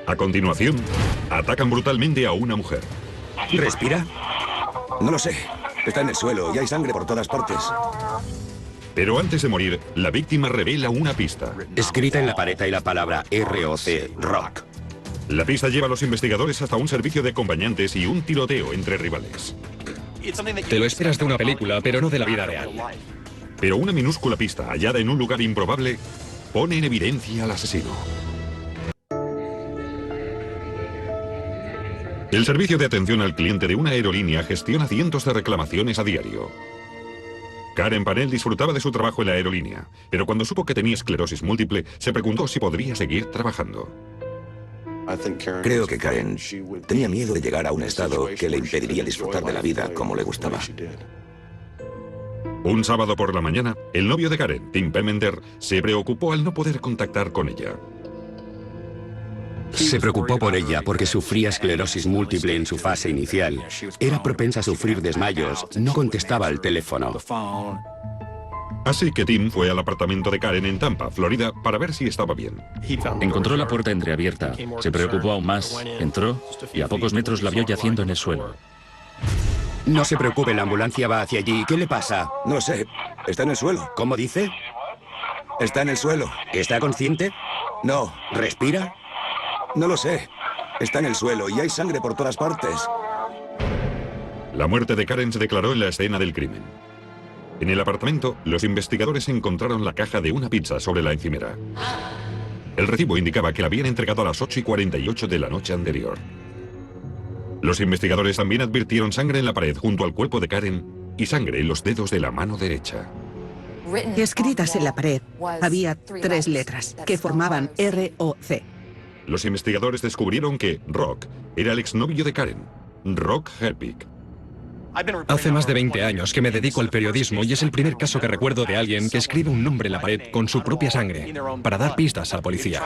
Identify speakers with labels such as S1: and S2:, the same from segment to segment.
S1: A continuación, atacan brutalmente a una mujer.
S2: ¿Respira? No lo sé. Está en el suelo y hay sangre por todas partes.
S1: Pero antes de morir, la víctima revela una pista.
S3: Escrita en la pared hay la palabra ROC, Rock.
S1: La pista lleva a los investigadores hasta un servicio de acompañantes y un tiroteo entre rivales.
S4: Te lo esperas de una película, pero no de la vida real.
S1: Pero una minúscula pista hallada en un lugar improbable pone en evidencia al asesino. El servicio de atención al cliente de una aerolínea gestiona cientos de reclamaciones a diario. Karen Pannell disfrutaba de su trabajo en la aerolínea, pero cuando supo que tenía esclerosis múltiple, se preguntó si podría seguir trabajando.
S2: Creo que Karen tenía miedo de llegar a un estado que le impediría disfrutar de la vida como le gustaba.
S1: Un sábado por la mañana, el novio de Karen, Tim Pemender, se preocupó al no poder contactar con ella.
S3: Se preocupó por ella porque sufría esclerosis múltiple en su fase inicial. Era propensa a sufrir desmayos, no contestaba al teléfono.
S1: Así que Tim fue al apartamento de Karen en Tampa, Florida, para ver si estaba bien.
S5: Encontró la puerta entreabierta, se preocupó aún más, entró y a pocos metros la vio yaciendo en el suelo.
S3: No se preocupe, la ambulancia va hacia allí. ¿Qué le pasa?
S2: No sé. Está en el suelo.
S3: ¿Cómo dice?
S2: Está en el suelo.
S3: ¿Está consciente?
S2: No.
S3: ¿Respira?
S2: No lo sé. Está en el suelo y hay sangre por todas partes.
S1: La muerte de Karen se declaró en la escena del crimen. En el apartamento, los investigadores encontraron la caja de una pizza sobre la encimera. El recibo indicaba que la habían entregado a las 8:48 de la noche anterior. Los investigadores también advirtieron sangre en la pared junto al cuerpo de Karen y sangre en los dedos de la mano derecha.
S6: Escritas en la pared había 3 letras que formaban ROC.
S1: Los investigadores descubrieron que Rock era el exnovio de Karen, Rock Herpich.
S4: Hace más de 20 años que me dedico al periodismo y es el primer caso que recuerdo de alguien que escribe un nombre en la pared con su propia sangre para dar pistas a la policía.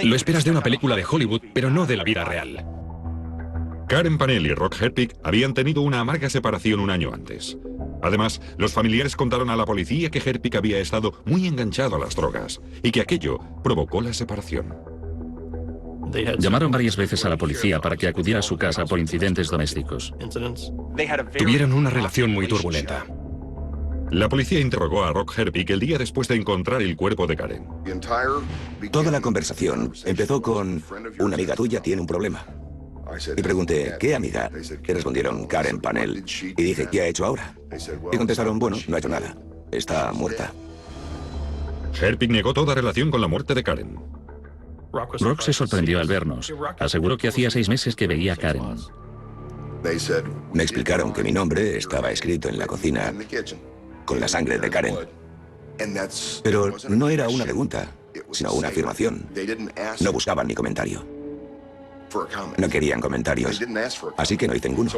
S4: Lo esperas de una película de Hollywood, pero no de la vida real.
S1: Karen Pannell y Rock Herpich habían tenido una amarga separación un año antes. Además, los familiares contaron a la policía que Herpich había estado muy enganchado a las drogas y que aquello provocó la separación.
S5: Llamaron varias veces a la policía para que acudiera a su casa por incidentes domésticos.
S4: Tuvieron una relación muy turbulenta.
S1: La policía interrogó a Rock Herpich el día después de encontrar el cuerpo de Karen.
S2: Toda la conversación empezó con: una amiga tuya tiene un problema. Y pregunté: ¿qué amiga? Y respondieron: Karen Pannell. Y dije: ¿qué ha hecho ahora? Y contestaron: bueno, no ha hecho nada. Está muerta.
S1: Herpich negó toda relación con la muerte de Karen.
S5: Rock se sorprendió al vernos. Aseguró que hacía 6 meses que veía a Karen.
S2: Me explicaron que mi nombre estaba escrito en la cocina con la sangre de Karen. Pero no era una pregunta, sino una afirmación. No buscaban mi comentario. No querían comentarios, así que no hice ninguno.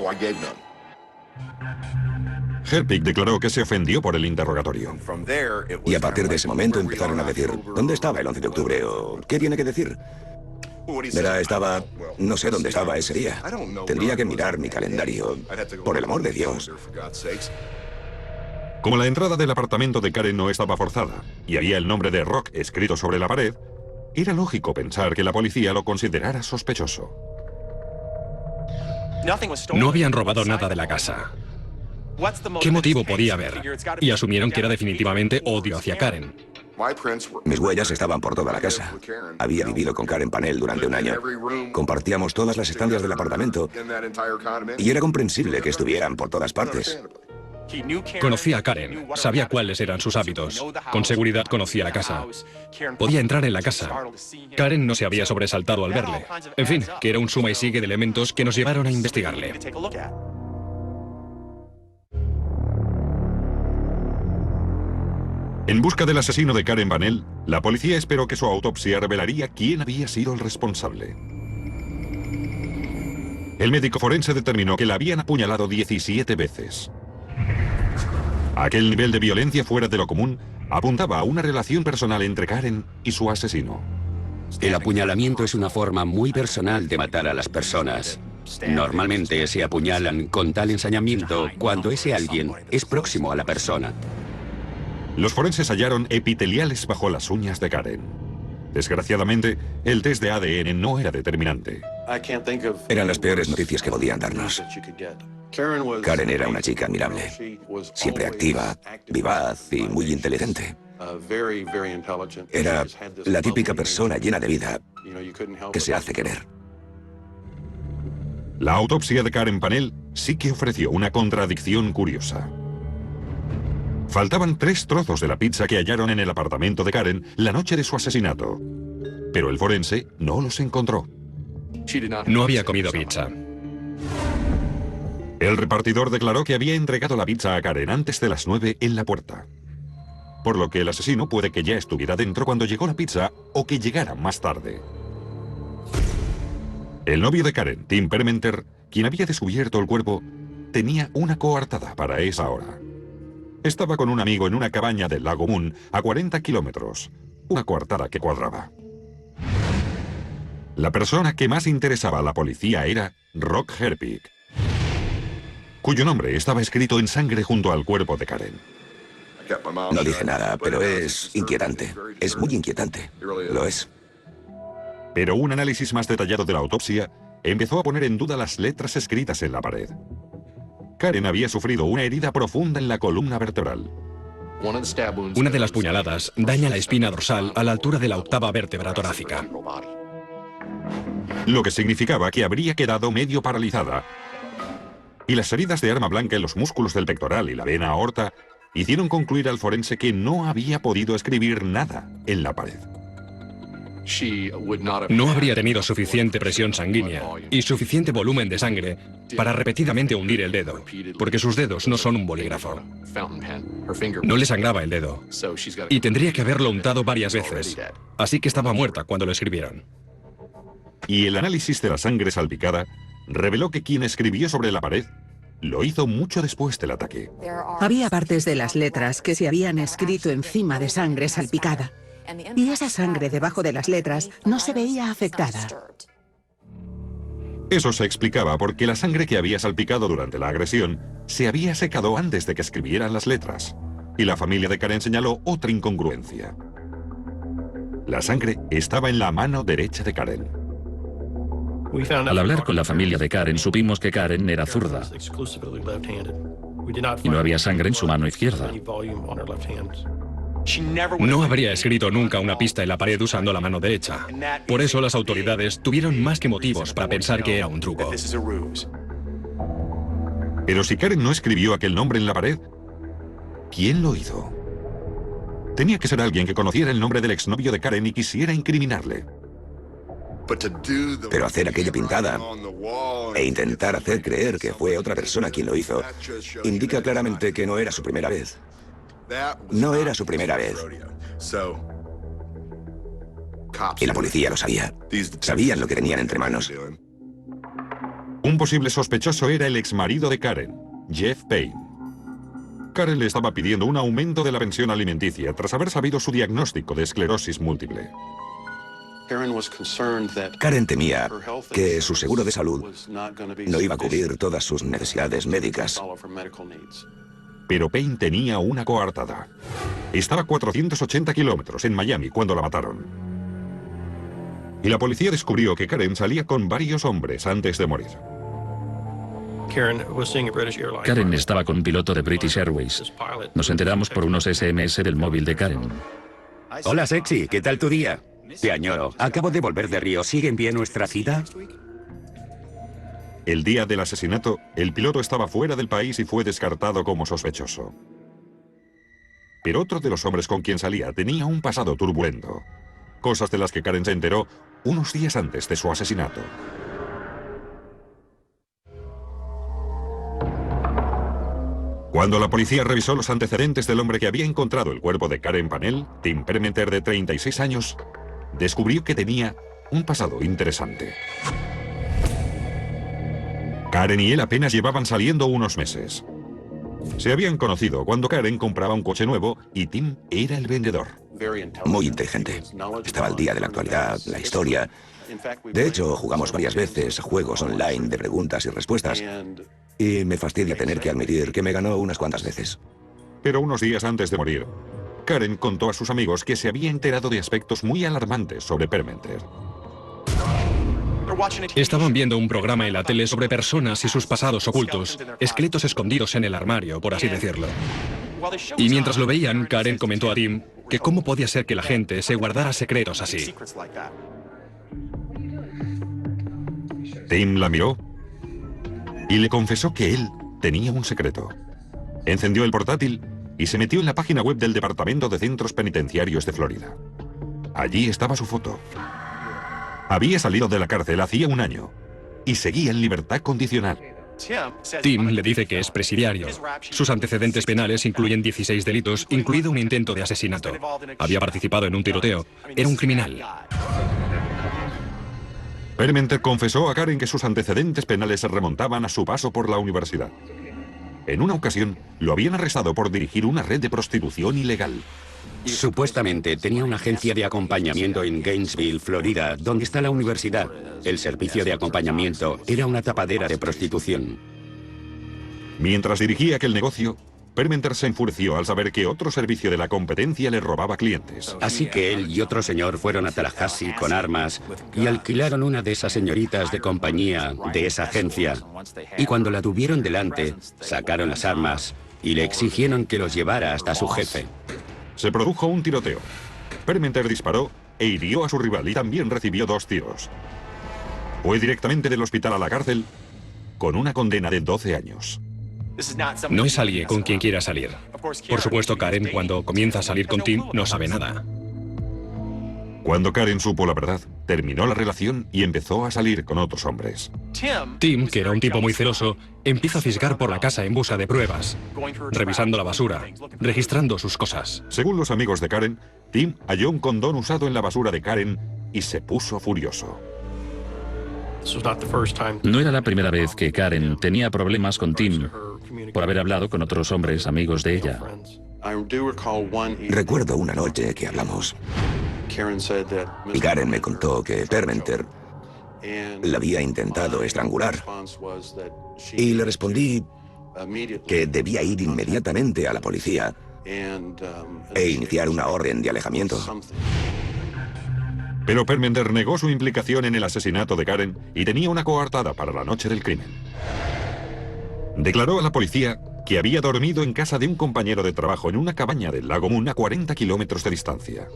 S1: Herpich declaró que se ofendió por el interrogatorio.
S2: Y a partir de ese momento empezaron a decir: ¿dónde estaba el 11 de octubre? ¿O qué tiene que decir? Verá, no sé dónde estaba ese día. Tendría que mirar mi calendario. Por el amor de Dios.
S1: Como la entrada del apartamento de Karen no estaba forzada y había el nombre de Rock escrito sobre la pared, era lógico pensar que la policía lo considerara sospechoso.
S4: No habían robado nada de la casa. ¿Qué motivo podía haber? Y asumieron que era definitivamente odio hacia Karen.
S2: Mis huellas estaban por toda la casa. Había vivido con Karen Pannell durante un año. Compartíamos todas las estancias del apartamento y era comprensible que estuvieran por todas partes.
S4: Conocía a Karen, sabía cuáles eran sus hábitos. Con seguridad conocía la casa. Podía entrar en la casa. Karen no se había sobresaltado al verle. En fin, que era un suma y sigue de elementos que nos llevaron a investigarle.
S1: En busca del asesino de Karen Pannell, la policía esperó que su autopsia revelaría quién había sido el responsable. El médico forense determinó que la habían apuñalado 17 veces. Aquel nivel de violencia fuera de lo común apuntaba a una relación personal entre Karen y su asesino.
S3: El apuñalamiento es una forma muy personal de matar a las personas. Normalmente se apuñalan con tal ensañamiento cuando ese alguien es próximo a la persona.
S1: Los forenses hallaron epiteliales bajo las uñas de Karen. Desgraciadamente, el test de ADN no era determinante.
S2: Eran las peores noticias que podían darnos. Karen era una chica admirable, siempre activa, vivaz y muy inteligente. Era la típica persona llena de vida que se hace querer.
S1: La autopsia de Karen Pannell sí que ofreció una contradicción curiosa. Faltaban 3 trozos de la pizza que hallaron en el apartamento de Karen la noche de su asesinato. Pero el forense no los encontró.
S4: No había comido pizza.
S1: El repartidor declaró que había entregado la pizza a Karen antes de las 9 en la puerta. Por lo que el asesino puede que ya estuviera dentro cuando llegó la pizza o que llegara más tarde. El novio de Karen, Tim Permenter, quien había descubierto el cuerpo, tenía una coartada para esa hora. Estaba con un amigo en una cabaña del lago Moon a 40 kilómetros. Una coartada que cuadraba. La persona que más interesaba a la policía era Rock Herpig, cuyo nombre estaba escrito en sangre junto al cuerpo de Karen.
S2: No dije nada, pero es inquietante. Es muy inquietante. Lo es.
S1: Pero un análisis más detallado de la autopsia empezó a poner en duda las letras escritas en la pared. Karen había sufrido una herida profunda en la columna vertebral.
S4: Una de las puñaladas daña la espina dorsal a la altura de la 8ª vértebra torácica.
S1: Lo que significaba que habría quedado medio paralizada. Y las heridas de arma blanca en los músculos del pectoral y la vena aorta hicieron concluir al forense que no había podido escribir nada en la pared.
S4: No habría tenido suficiente presión sanguínea y suficiente volumen de sangre para repetidamente hundir el dedo, porque sus dedos no son un bolígrafo. No le sangraba el dedo y tendría que haberlo untado varias veces, así que estaba muerta cuando lo escribieron.
S1: Y el análisis de la sangre salpicada reveló que quien escribió sobre la pared lo hizo mucho después del ataque.
S6: Había partes de las letras que se habían escrito encima de sangre salpicada. Y esa sangre debajo de las letras no se veía afectada.
S1: Eso se explicaba porque la sangre que había salpicado durante la agresión se había secado antes de que escribieran las letras. Y la familia de Karen señaló otra incongruencia. La sangre estaba en la mano derecha de Karen.
S5: Al hablar con la familia de Karen, supimos que Karen era zurda y no había sangre en su mano izquierda.
S4: No habría escrito nunca una pista en la pared usando la mano derecha. Por eso las autoridades tuvieron más que motivos para pensar que era un truco.
S1: Pero si Karen no escribió aquel nombre en la pared, ¿quién lo hizo? Tenía que ser alguien que conociera el nombre del exnovio de Karen y quisiera incriminarle.
S2: Pero hacer aquella pintada e intentar hacer creer que fue otra persona quien lo hizo indica claramente que no era su primera vez. No era su primera vez. Y la policía lo sabía. Sabían lo que tenían entre manos.
S1: Un posible sospechoso era el exmarido de Karen, Jeff Payne. Karen le estaba pidiendo un aumento de la pensión alimenticia tras haber sabido su diagnóstico de esclerosis múltiple.
S2: Karen temía que su seguro de salud no iba a cubrir todas sus necesidades médicas.
S1: Pero Payne tenía una coartada. Estaba a 480 kilómetros en Miami cuando la mataron. Y la policía descubrió que Karen salía con varios hombres antes de morir.
S5: Karen estaba con un piloto de British Airways. Nos enteramos por unos SMS del móvil de Karen.
S7: Hola, sexy, ¿qué tal tu día? Te añoro. Acabo de volver de Río. ¿Sigue en pie nuestra cita?
S1: El día del asesinato, el piloto estaba fuera del país y fue descartado como sospechoso. Pero otro de los hombres con quien salía tenía un pasado turbulento. Cosas de las que Karen se enteró unos días antes de su asesinato. Cuando la policía revisó los antecedentes del hombre que había encontrado el cuerpo de Karen Pannell, Tim Permenter, de 36 años, descubrió que tenía un pasado interesante. Karen y él apenas llevaban saliendo unos meses. Se habían conocido cuando Karen compraba un coche nuevo y Tim era el vendedor.
S2: Muy inteligente. Estaba al día de la actualidad, la historia. De hecho, jugamos varias veces juegos online de preguntas y respuestas. Y me fastidia tener que admitir que me ganó unas cuantas veces.
S1: Pero unos días antes de morir, Karen contó a sus amigos que se había enterado de aspectos muy alarmantes sobre Permenter.
S4: Estaban viendo un programa en la tele sobre personas y sus pasados ocultos, esqueletos escondidos en el armario, por así decirlo. Y mientras lo veían, Karen comentó a Tim que cómo podía ser que la gente se guardara secretos así.
S1: Tim la miró y le confesó que él tenía un secreto. Encendió el portátil y se metió en la página web del Departamento de Centros Penitenciarios de Florida. Allí estaba su foto. Había salido de la cárcel hacía un año y seguía en libertad condicional.
S4: Tim le dice que es presidiario. Sus antecedentes penales incluyen 16 delitos, incluido un intento de asesinato. Había participado en un tiroteo. Era un criminal.
S1: Permenter confesó a Karen que sus antecedentes penales se remontaban a su paso por la universidad. En una ocasión, lo habían arrestado por dirigir una red de prostitución ilegal.
S3: Supuestamente tenía una agencia de acompañamiento en Gainesville, Florida, donde está la universidad. El servicio de acompañamiento era una tapadera de prostitución.
S1: Mientras dirigía aquel negocio, Permenter se enfureció al saber que otro servicio de la competencia le robaba clientes.
S3: Así que él y otro señor fueron a Tallahassee con armas y alquilaron una de esas señoritas de compañía de esa agencia. Y cuando la tuvieron delante, sacaron las armas y le exigieron que los llevara hasta su jefe.
S1: Se produjo un tiroteo. Permenter disparó e hirió a su rival y también recibió 2 tiros. Fue directamente del hospital a la cárcel con una condena de 12 años.
S4: No es alguien con quien quiera salir. Por supuesto, Karen, cuando comienza a salir con Tim, no sabe nada.
S1: Cuando Karen supo la verdad, terminó la relación y empezó a salir con otros hombres.
S4: Tim, que era un tipo muy celoso, empieza a fisgar por la casa en busca de pruebas, revisando la basura, registrando sus cosas.
S1: Según los amigos de Karen, Tim halló un condón usado en la basura de Karen y se puso furioso.
S5: No era la primera vez que Karen tenía problemas con Tim por haber hablado con otros hombres amigos de ella.
S2: Recuerdo una noche que hablamos y Karen me contó que Permenter la había intentado estrangular y le respondí que debía ir inmediatamente a la policía e iniciar una orden de alejamiento.
S1: Pero Permenter negó su implicación en el asesinato de Karen y tenía una coartada para la noche del crimen. Declaró a la policía que había dormido en casa de un compañero de trabajo en una cabaña del lago Moon a 40 kilómetros de distancia.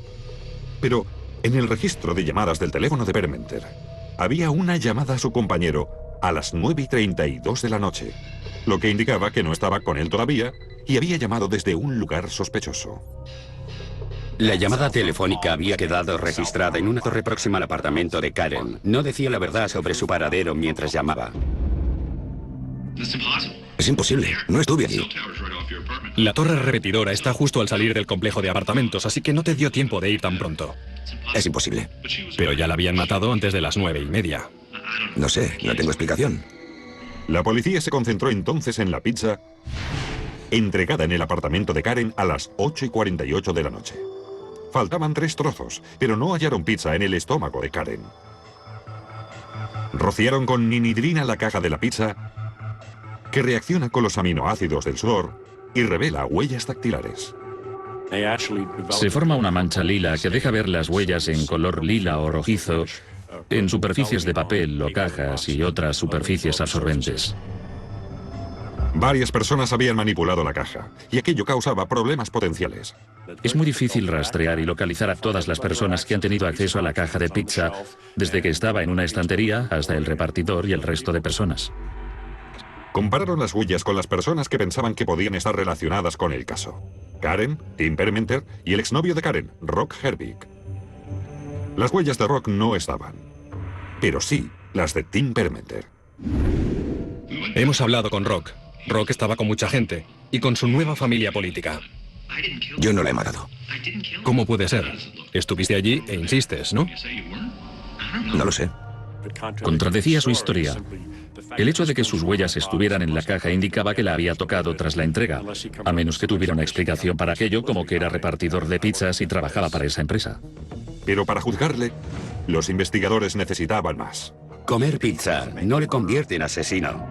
S1: Pero en el registro de llamadas del teléfono de Permenter había una llamada a su compañero a las 9:32 de la noche, lo que indicaba que no estaba con él todavía y había llamado desde un lugar sospechoso.
S3: La llamada telefónica había quedado registrada en una torre próxima al apartamento de Karen. No decía la verdad sobre su paradero mientras llamaba.
S2: Es imposible, no estuve allí.
S4: La torre repetidora está justo al salir del complejo de apartamentos, así que no te dio tiempo de ir tan pronto.
S2: Es imposible.
S4: Pero ya la habían matado antes de las 9:30.
S2: No sé, no tengo explicación.
S1: La policía se concentró entonces en la pizza entregada en el apartamento de Karen a las 8:48 de la noche. Faltaban 3 trozos, pero no hallaron pizza en el estómago de Karen. Rociaron con ninidrina la caja de la pizza, que reacciona con los aminoácidos del sudor y revela huellas dactilares.
S5: Se forma una mancha lila que deja ver las huellas en color lila o rojizo en superficies de papel o cajas y otras superficies absorbentes.
S1: Varias personas habían manipulado la caja, y aquello causaba problemas potenciales.
S5: Es muy difícil rastrear y localizar a todas las personas que han tenido acceso a la caja de pizza, desde que estaba en una estantería hasta el repartidor y el resto de personas.
S1: Compararon las huellas con las personas que pensaban que podían estar relacionadas con el caso. Karen, Tim Permenter y el exnovio de Karen, Rock Herbig. Las huellas de Rock no estaban, pero sí las de Tim Permenter.
S4: Hemos hablado con Rock. Rock estaba con mucha gente y con su nueva familia política.
S2: Yo no la he matado.
S4: ¿Cómo puede ser? Estuviste allí e insistes, ¿no?
S2: No lo sé.
S5: Contradecía su historia. El hecho de que sus huellas estuvieran en la caja indicaba que la había tocado tras la entrega, a menos que tuviera una explicación para aquello, como que era repartidor de pizzas y trabajaba para esa empresa.
S1: Pero para juzgarle, los investigadores necesitaban más.
S3: Comer pizza no le convierte en asesino.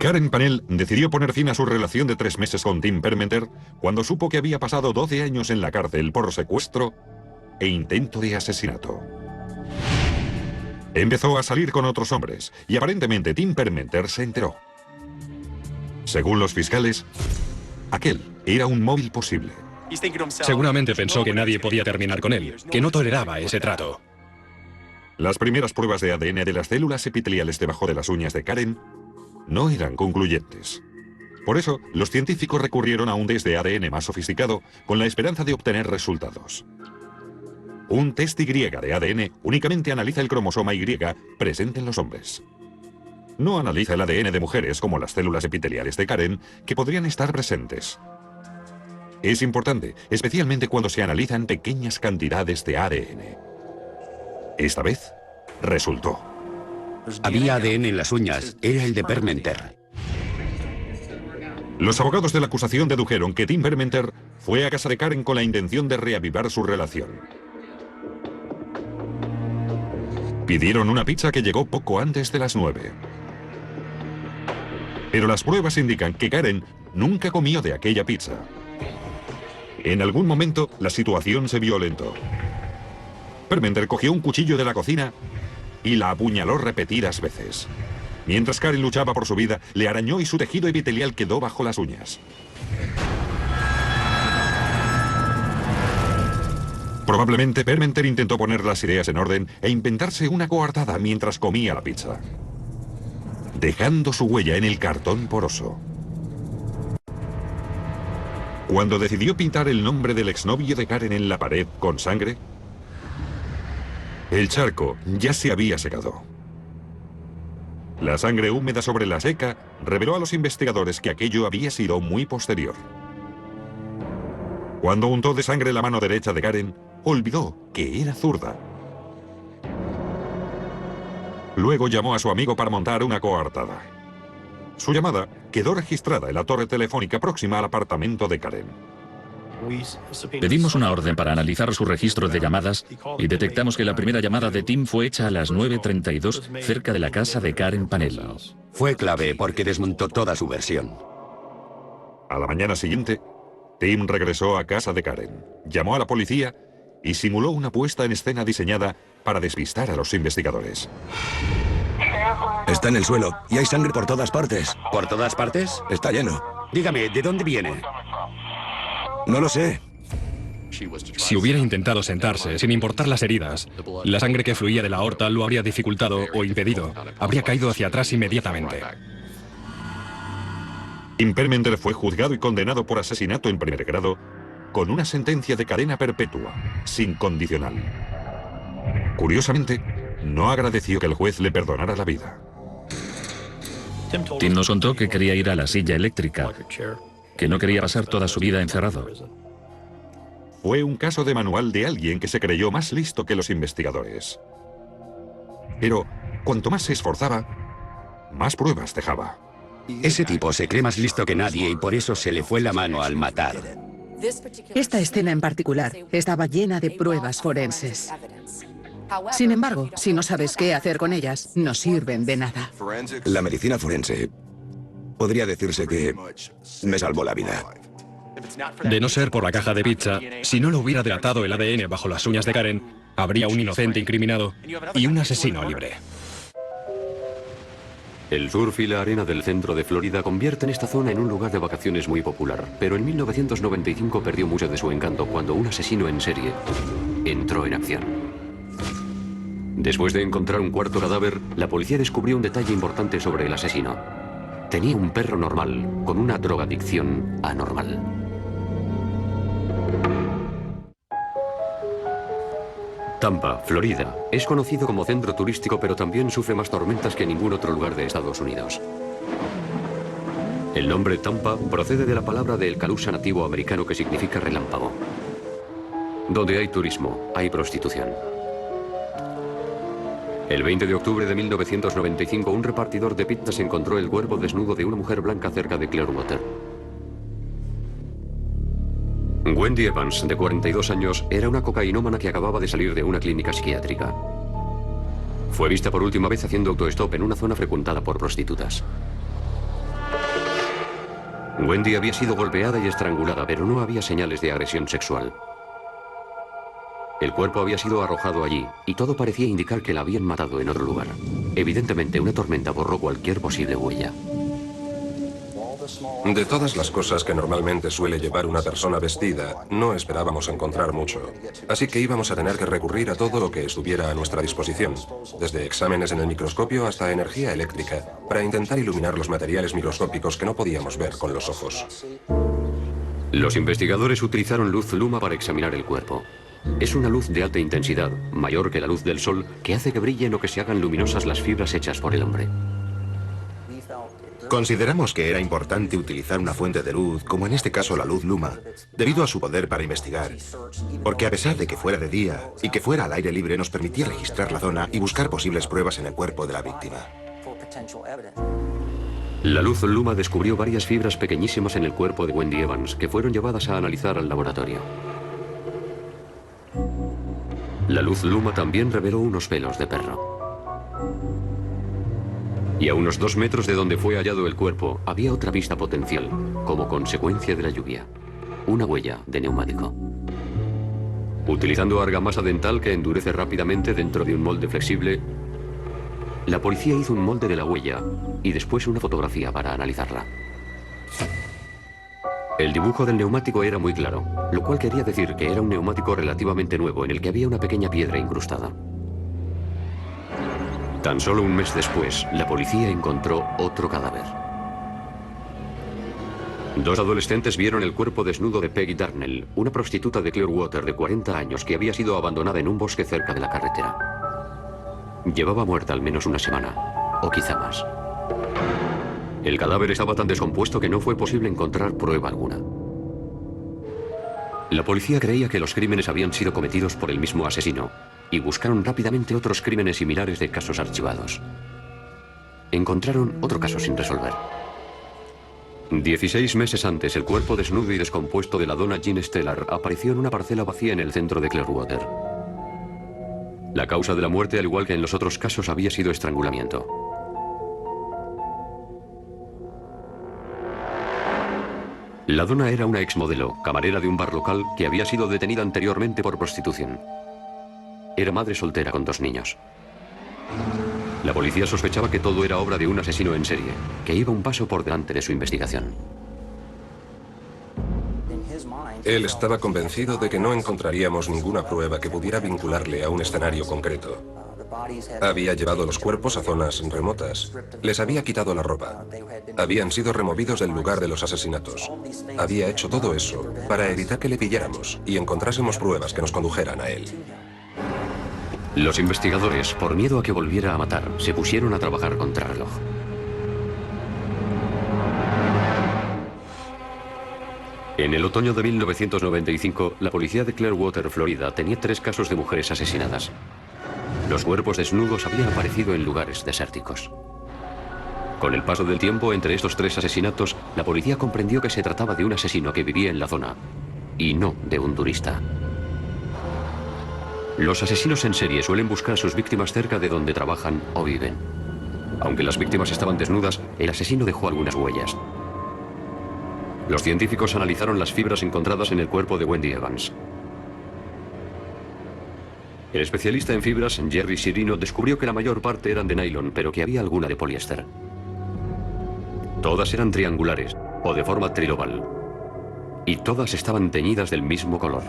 S1: Karen Pannell decidió poner fin a su relación de 3 meses con Tim Permenter cuando supo que había pasado 12 años en la cárcel por secuestro e intento de asesinato. Empezó a salir con otros hombres y aparentemente Tim Permenter se enteró. Según los fiscales, aquel era un móvil posible.
S4: Seguramente pensó que nadie podía terminar con él, que no toleraba ese trato.
S1: Las primeras pruebas de ADN de las células epiteliales debajo de las uñas de Karen no eran concluyentes. Por eso, los científicos recurrieron a un test de ADN más sofisticado con la esperanza de obtener resultados. Un test Y de ADN únicamente analiza el cromosoma Y presente en los hombres. No analiza el ADN de mujeres como las células epiteliales de Karen que podrían estar presentes. Es importante, especialmente cuando se analizan pequeñas cantidades de ADN. Esta vez, resultó.
S7: Había ADN en las uñas. Era el de Permenter.
S1: Los abogados de la acusación dedujeron que Tim Permenter fue a casa de Karen con la intención de reavivar su relación. Pidieron una pizza que llegó poco antes de las 9. Pero las pruebas indican que Karen nunca comió de aquella pizza. En algún momento, la situación se violentó. Permenter cogió un cuchillo de la cocina y la apuñaló repetidas veces. Mientras Karen luchaba por su vida, le arañó y su tejido epitelial quedó bajo las uñas. Probablemente Permenter intentó poner las ideas en orden e inventarse una coartada mientras comía la pizza, dejando su huella en el cartón poroso. Cuando decidió pintar el nombre del exnovio de Karen en la pared con sangre, el charco ya se había secado. La sangre húmeda sobre la seca reveló a los investigadores que aquello había sido muy posterior. Cuando untó de sangre la mano derecha de Karen, olvidó que era zurda. Luego llamó a su amigo para montar una coartada. Su llamada quedó registrada en la torre telefónica próxima al apartamento de Karen.
S5: Pedimos una orden para analizar su registro de llamadas y detectamos que la primera llamada de Tim fue hecha a las 9:32 cerca de la casa de Karen Pannell.
S7: Fue clave porque desmontó toda su versión.
S1: A la mañana siguiente, Tim regresó a casa de Karen, llamó a la policía y simuló una puesta en escena diseñada para despistar a los investigadores.
S2: Está en el suelo y hay sangre por todas partes.
S7: ¿Por todas partes?
S2: Está lleno.
S7: Dígame, ¿de dónde viene?
S2: No lo sé.
S4: Si hubiera intentado sentarse, sin importar las heridas, la sangre que fluía de la aorta lo habría dificultado o impedido. Habría caído hacia atrás inmediatamente.
S1: Tim Permenter fue juzgado y condenado por asesinato en primer grado con una sentencia de cadena perpetua, sin condicional. Curiosamente, no agradeció que el juez le perdonara la vida.
S5: Tim nos contó que quería ir a la silla eléctrica, que no quería pasar toda su vida encerrado.
S1: Fue un caso de manual de alguien que se creyó más listo que los investigadores. Pero cuanto más se esforzaba, más pruebas dejaba.
S7: Ese tipo se cree más listo que nadie y por eso se le fue la mano al matar.
S6: Esta escena en particular estaba llena de pruebas forenses. Sin embargo, si no sabes qué hacer con ellas, no sirven de nada.
S2: La medicina forense podría decirse que me salvó la vida.
S4: De no ser por la caja de pizza, si no lo hubiera delatado el ADN bajo las uñas de Karen, habría un inocente incriminado y un asesino libre.
S8: El surf y la arena del centro de Florida convierten esta zona en un lugar de vacaciones muy popular, pero en 1995 perdió mucho de su encanto cuando un asesino en serie entró en acción. Después de encontrar un cuarto cadáver, la policía descubrió un detalle importante sobre el asesino. Tenía un perro normal, con una drogadicción anormal. Tampa, Florida, es conocido como centro turístico, pero también sufre más tormentas que ningún otro lugar de Estados Unidos. El nombre Tampa procede de la palabra del calusa nativo americano que significa relámpago. Donde hay turismo, hay prostitución. El 20 de octubre de 1995, un repartidor de pizzas encontró el cuerpo desnudo de una mujer blanca cerca de Clearwater. Wendy Evans, de 42 años, era una cocainómana que acababa de salir de una clínica psiquiátrica. Fue vista por última vez haciendo autostop en una zona frecuentada por prostitutas. Wendy había sido golpeada y estrangulada, pero no había señales de agresión sexual. El cuerpo había sido arrojado allí, y todo parecía indicar que la habían matado en otro lugar. Evidentemente, una tormenta borró cualquier posible huella.
S9: De todas las cosas que normalmente suele llevar una persona vestida, no esperábamos encontrar mucho. Así que íbamos a tener que recurrir a todo lo que estuviera a nuestra disposición, desde exámenes en el microscopio hasta energía eléctrica, para intentar iluminar los materiales microscópicos que no podíamos ver con los ojos.
S8: Los investigadores utilizaron luz luma para examinar el cuerpo. Es una luz de alta intensidad, mayor que la luz del sol, que hace que brillen o que se hagan luminosas las fibras hechas por el hombre.
S10: Consideramos que era importante utilizar una fuente de luz, como en este caso la luz luma, debido a su poder para investigar, porque a pesar de que fuera de día y que fuera al aire libre, nos permitía registrar la zona y buscar posibles pruebas en el cuerpo de la víctima.
S8: La luz luma descubrió varias fibras pequeñísimas en el cuerpo de Wendy Evans, que fueron llevadas a analizar al laboratorio. La luz luma también reveló unos pelos de perro. Y a unos 2 metros de donde fue hallado el cuerpo, había otra pista potencial, como consecuencia de la lluvia. Una huella de neumático. Utilizando argamasa dental que endurece rápidamente dentro de un molde flexible, la policía hizo un molde de la huella y después una fotografía para analizarla. El dibujo del neumático era muy claro, lo cual quería decir que era un neumático relativamente nuevo en el que había una pequeña piedra incrustada. Tan solo un mes después, la policía encontró otro cadáver. 2 adolescentes vieron el cuerpo desnudo de Peggy Darnell, una prostituta de Clearwater de 40 años que había sido abandonada en un bosque cerca de la carretera. Llevaba muerta al menos una semana, o quizá más. El cadáver estaba tan descompuesto que no fue posible encontrar prueba alguna. La policía creía que los crímenes habían sido cometidos por el mismo asesino y buscaron rápidamente otros crímenes similares de casos archivados. Encontraron otro caso sin resolver. 16 meses antes, el cuerpo desnudo y descompuesto de la dona Jean Stellar apareció en una parcela vacía en el centro de Clearwater. La causa de la muerte, al igual que en los otros casos, había sido estrangulamiento. La dona era una exmodelo, camarera de un bar local que había sido detenida anteriormente por prostitución. Era madre soltera con 2 niños. La policía sospechaba que todo era obra de un asesino en serie, que iba un paso por delante de su investigación.
S9: Él estaba convencido de que no encontraríamos ninguna prueba que pudiera vincularle a un escenario concreto. Había llevado los cuerpos a zonas remotas. Les había quitado la ropa. Habían sido removidos del lugar de los asesinatos. Había hecho todo eso para evitar que le pilláramos y encontrásemos pruebas que nos condujeran a él.
S8: Los investigadores, por miedo a que volviera a matar, se pusieron a trabajar contra reloj. En el otoño de 1995, la policía de Clearwater, Florida, tenía 3 casos de mujeres asesinadas. Los cuerpos desnudos habían aparecido en lugares desérticos. Con el paso del tiempo entre estos 3 asesinatos, la policía comprendió que se trataba de un asesino que vivía en la zona, y no de un turista. Los asesinos en serie suelen buscar a sus víctimas cerca de donde trabajan o viven. Aunque las víctimas estaban desnudas, el asesino dejó algunas huellas. Los científicos analizaron las fibras encontradas en el cuerpo de Wendy Evans. El especialista en fibras, Jerry Cirino, descubrió que la mayor parte eran de nylon, pero que había alguna de poliéster. Todas eran triangulares, o de forma trilobal. Y todas estaban teñidas del mismo color,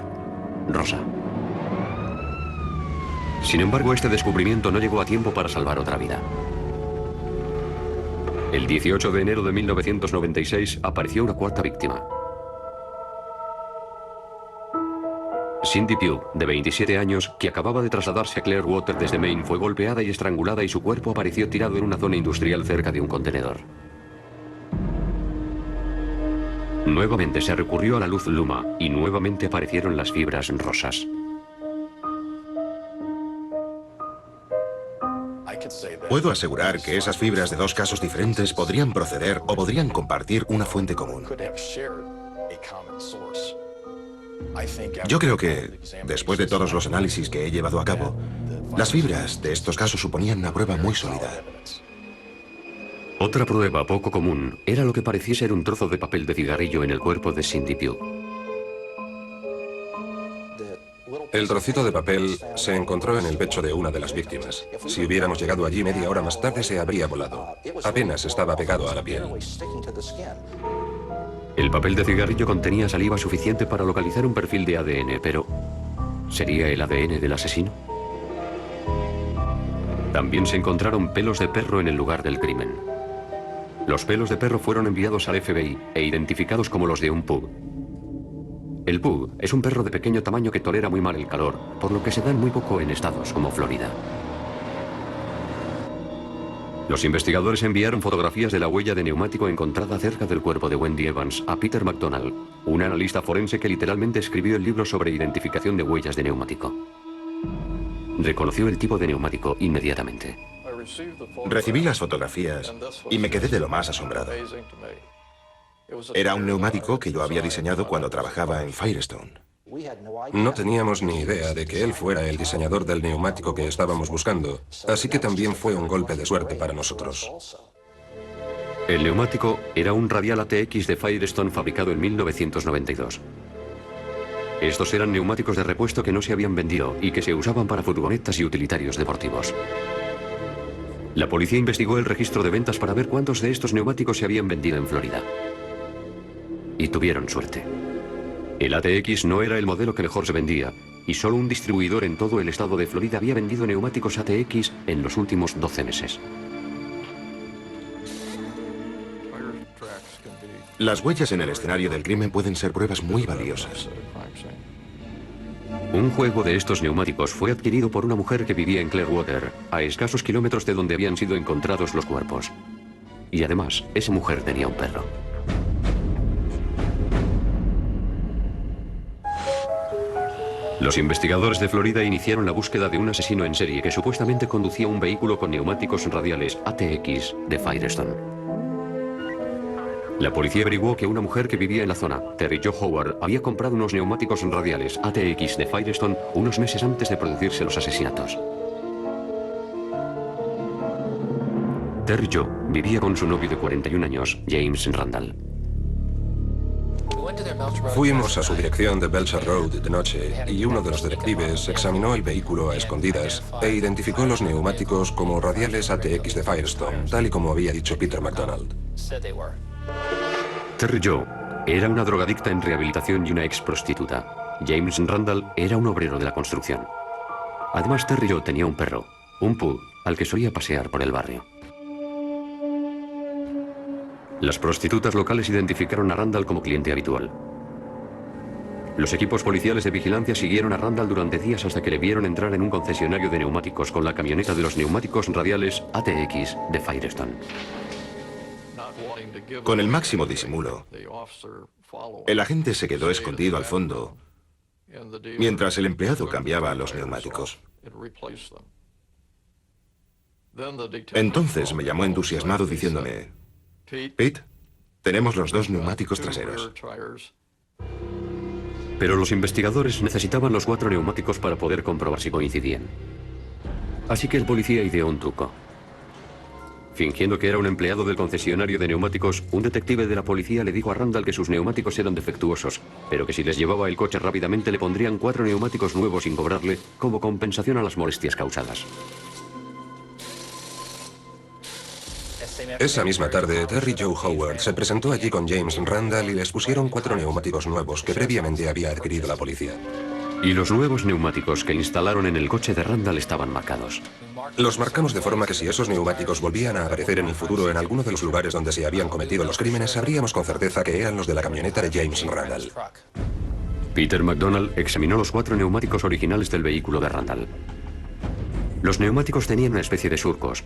S8: rosa. Sin embargo, este descubrimiento no llegó a tiempo para salvar otra vida. El 18 de enero de 1996 apareció una 4ª víctima. Cindy Pugh, de 27 años, que acababa de trasladarse a Clearwater desde Maine, fue golpeada y estrangulada y su cuerpo apareció tirado en una zona industrial cerca de un contenedor. Nuevamente se recurrió a la luz luma y nuevamente aparecieron las fibras rosas.
S10: Puedo asegurar que esas fibras de 2 casos diferentes podrían proceder o podrían compartir una fuente común. Yo creo que, después de todos los análisis que he llevado a cabo, las fibras de estos casos suponían una prueba muy sólida.
S8: Otra prueba poco común era lo que parecía ser un trozo de papel de cigarrillo en el cuerpo de Cindy Pugh.
S9: El trocito de papel se encontró en el pecho de una de las víctimas. Si hubiéramos llegado allí media hora más tarde, se habría volado. Apenas estaba pegado a la piel.
S8: El papel de cigarrillo contenía saliva suficiente para localizar un perfil de ADN, pero ¿sería el ADN del asesino? También se encontraron pelos de perro en el lugar del crimen. Los pelos de perro fueron enviados al FBI e identificados como los de un pug. El pug es un perro de pequeño tamaño que tolera muy mal el calor, por lo que se dan muy poco en estados como Florida. Los investigadores enviaron fotografías de la huella de neumático encontrada cerca del cuerpo de Wendy Evans a Peter McDonald, un analista forense que literalmente escribió el libro sobre identificación de huellas de neumático. Reconoció el tipo de neumático inmediatamente.
S10: Recibí las fotografías y me quedé de lo más asombrado. Era un neumático que yo había diseñado cuando trabajaba en Firestone.
S9: No teníamos ni idea de que él fuera el diseñador del neumático que estábamos buscando, así que también fue un golpe de suerte para nosotros.
S8: El neumático era un radial ATX de Firestone fabricado en 1992. Estos eran neumáticos de repuesto que no se habían vendido y que se usaban para furgonetas y utilitarios deportivos. La policía investigó el registro de ventas para ver cuántos de estos neumáticos se habían vendido en Florida. Y tuvieron suerte. El ATX no era el modelo que mejor se vendía, y solo un distribuidor en todo el estado de Florida había vendido neumáticos ATX en los últimos 12 meses.
S10: Las huellas en el escenario del crimen pueden ser pruebas muy valiosas.
S8: Un juego de estos neumáticos fue adquirido por una mujer que vivía en Clearwater, a escasos kilómetros de donde habían sido encontrados los cuerpos. Y además, esa mujer tenía un perro. Los investigadores de Florida iniciaron la búsqueda de un asesino en serie que supuestamente conducía un vehículo con neumáticos radiales ATX de Firestone. La policía averiguó que una mujer que vivía en la zona, Terry Jo Howard, había comprado unos neumáticos radiales ATX de Firestone unos meses antes de producirse los asesinatos. Terry Jo vivía con su novio de 41 años, James Randall.
S9: Fuimos a su dirección de Belcher Road de noche y uno de los detectives examinó el vehículo a escondidas e identificó los neumáticos como radiales ATX de Firestone, tal y como había dicho Peter McDonald.
S8: Terry Jo era una drogadicta en rehabilitación y una ex prostituta. James Randall era un obrero de la construcción. Además, Terry Jo tenía un perro, un pug, al que solía pasear por el barrio. Las prostitutas locales identificaron a Randall como cliente habitual. Los equipos policiales de vigilancia siguieron a Randall durante días hasta que le vieron entrar en un concesionario de neumáticos con la camioneta de los neumáticos radiales ATX de Firestone.
S10: Con el máximo disimulo, el agente se quedó escondido al fondo mientras el empleado cambiaba los neumáticos. Entonces me llamó entusiasmado diciéndome: Pete, tenemos los dos neumáticos traseros.
S8: Pero los investigadores necesitaban los 4 neumáticos para poder comprobar si coincidían. Así que el policía ideó un truco. Fingiendo que era un empleado del concesionario de neumáticos, un detective de la policía le dijo a Randall que sus neumáticos eran defectuosos, pero que si les llevaba el coche rápidamente le pondrían 4 neumáticos nuevos sin cobrarle, como compensación a las molestias causadas.
S9: Esa misma tarde, Terry Jo Howard se presentó allí con James Randall y les pusieron 4 neumáticos nuevos que previamente había adquirido la policía.
S8: Y los nuevos neumáticos que instalaron en el coche de Randall estaban marcados.
S9: Los marcamos de forma que si esos neumáticos volvían a aparecer en el futuro en alguno de los lugares donde se habían cometido los crímenes, sabríamos con certeza que eran los de la camioneta de James Randall.
S8: Peter McDonald examinó los 4 neumáticos originales del vehículo de Randall. Los neumáticos tenían una especie de surcos,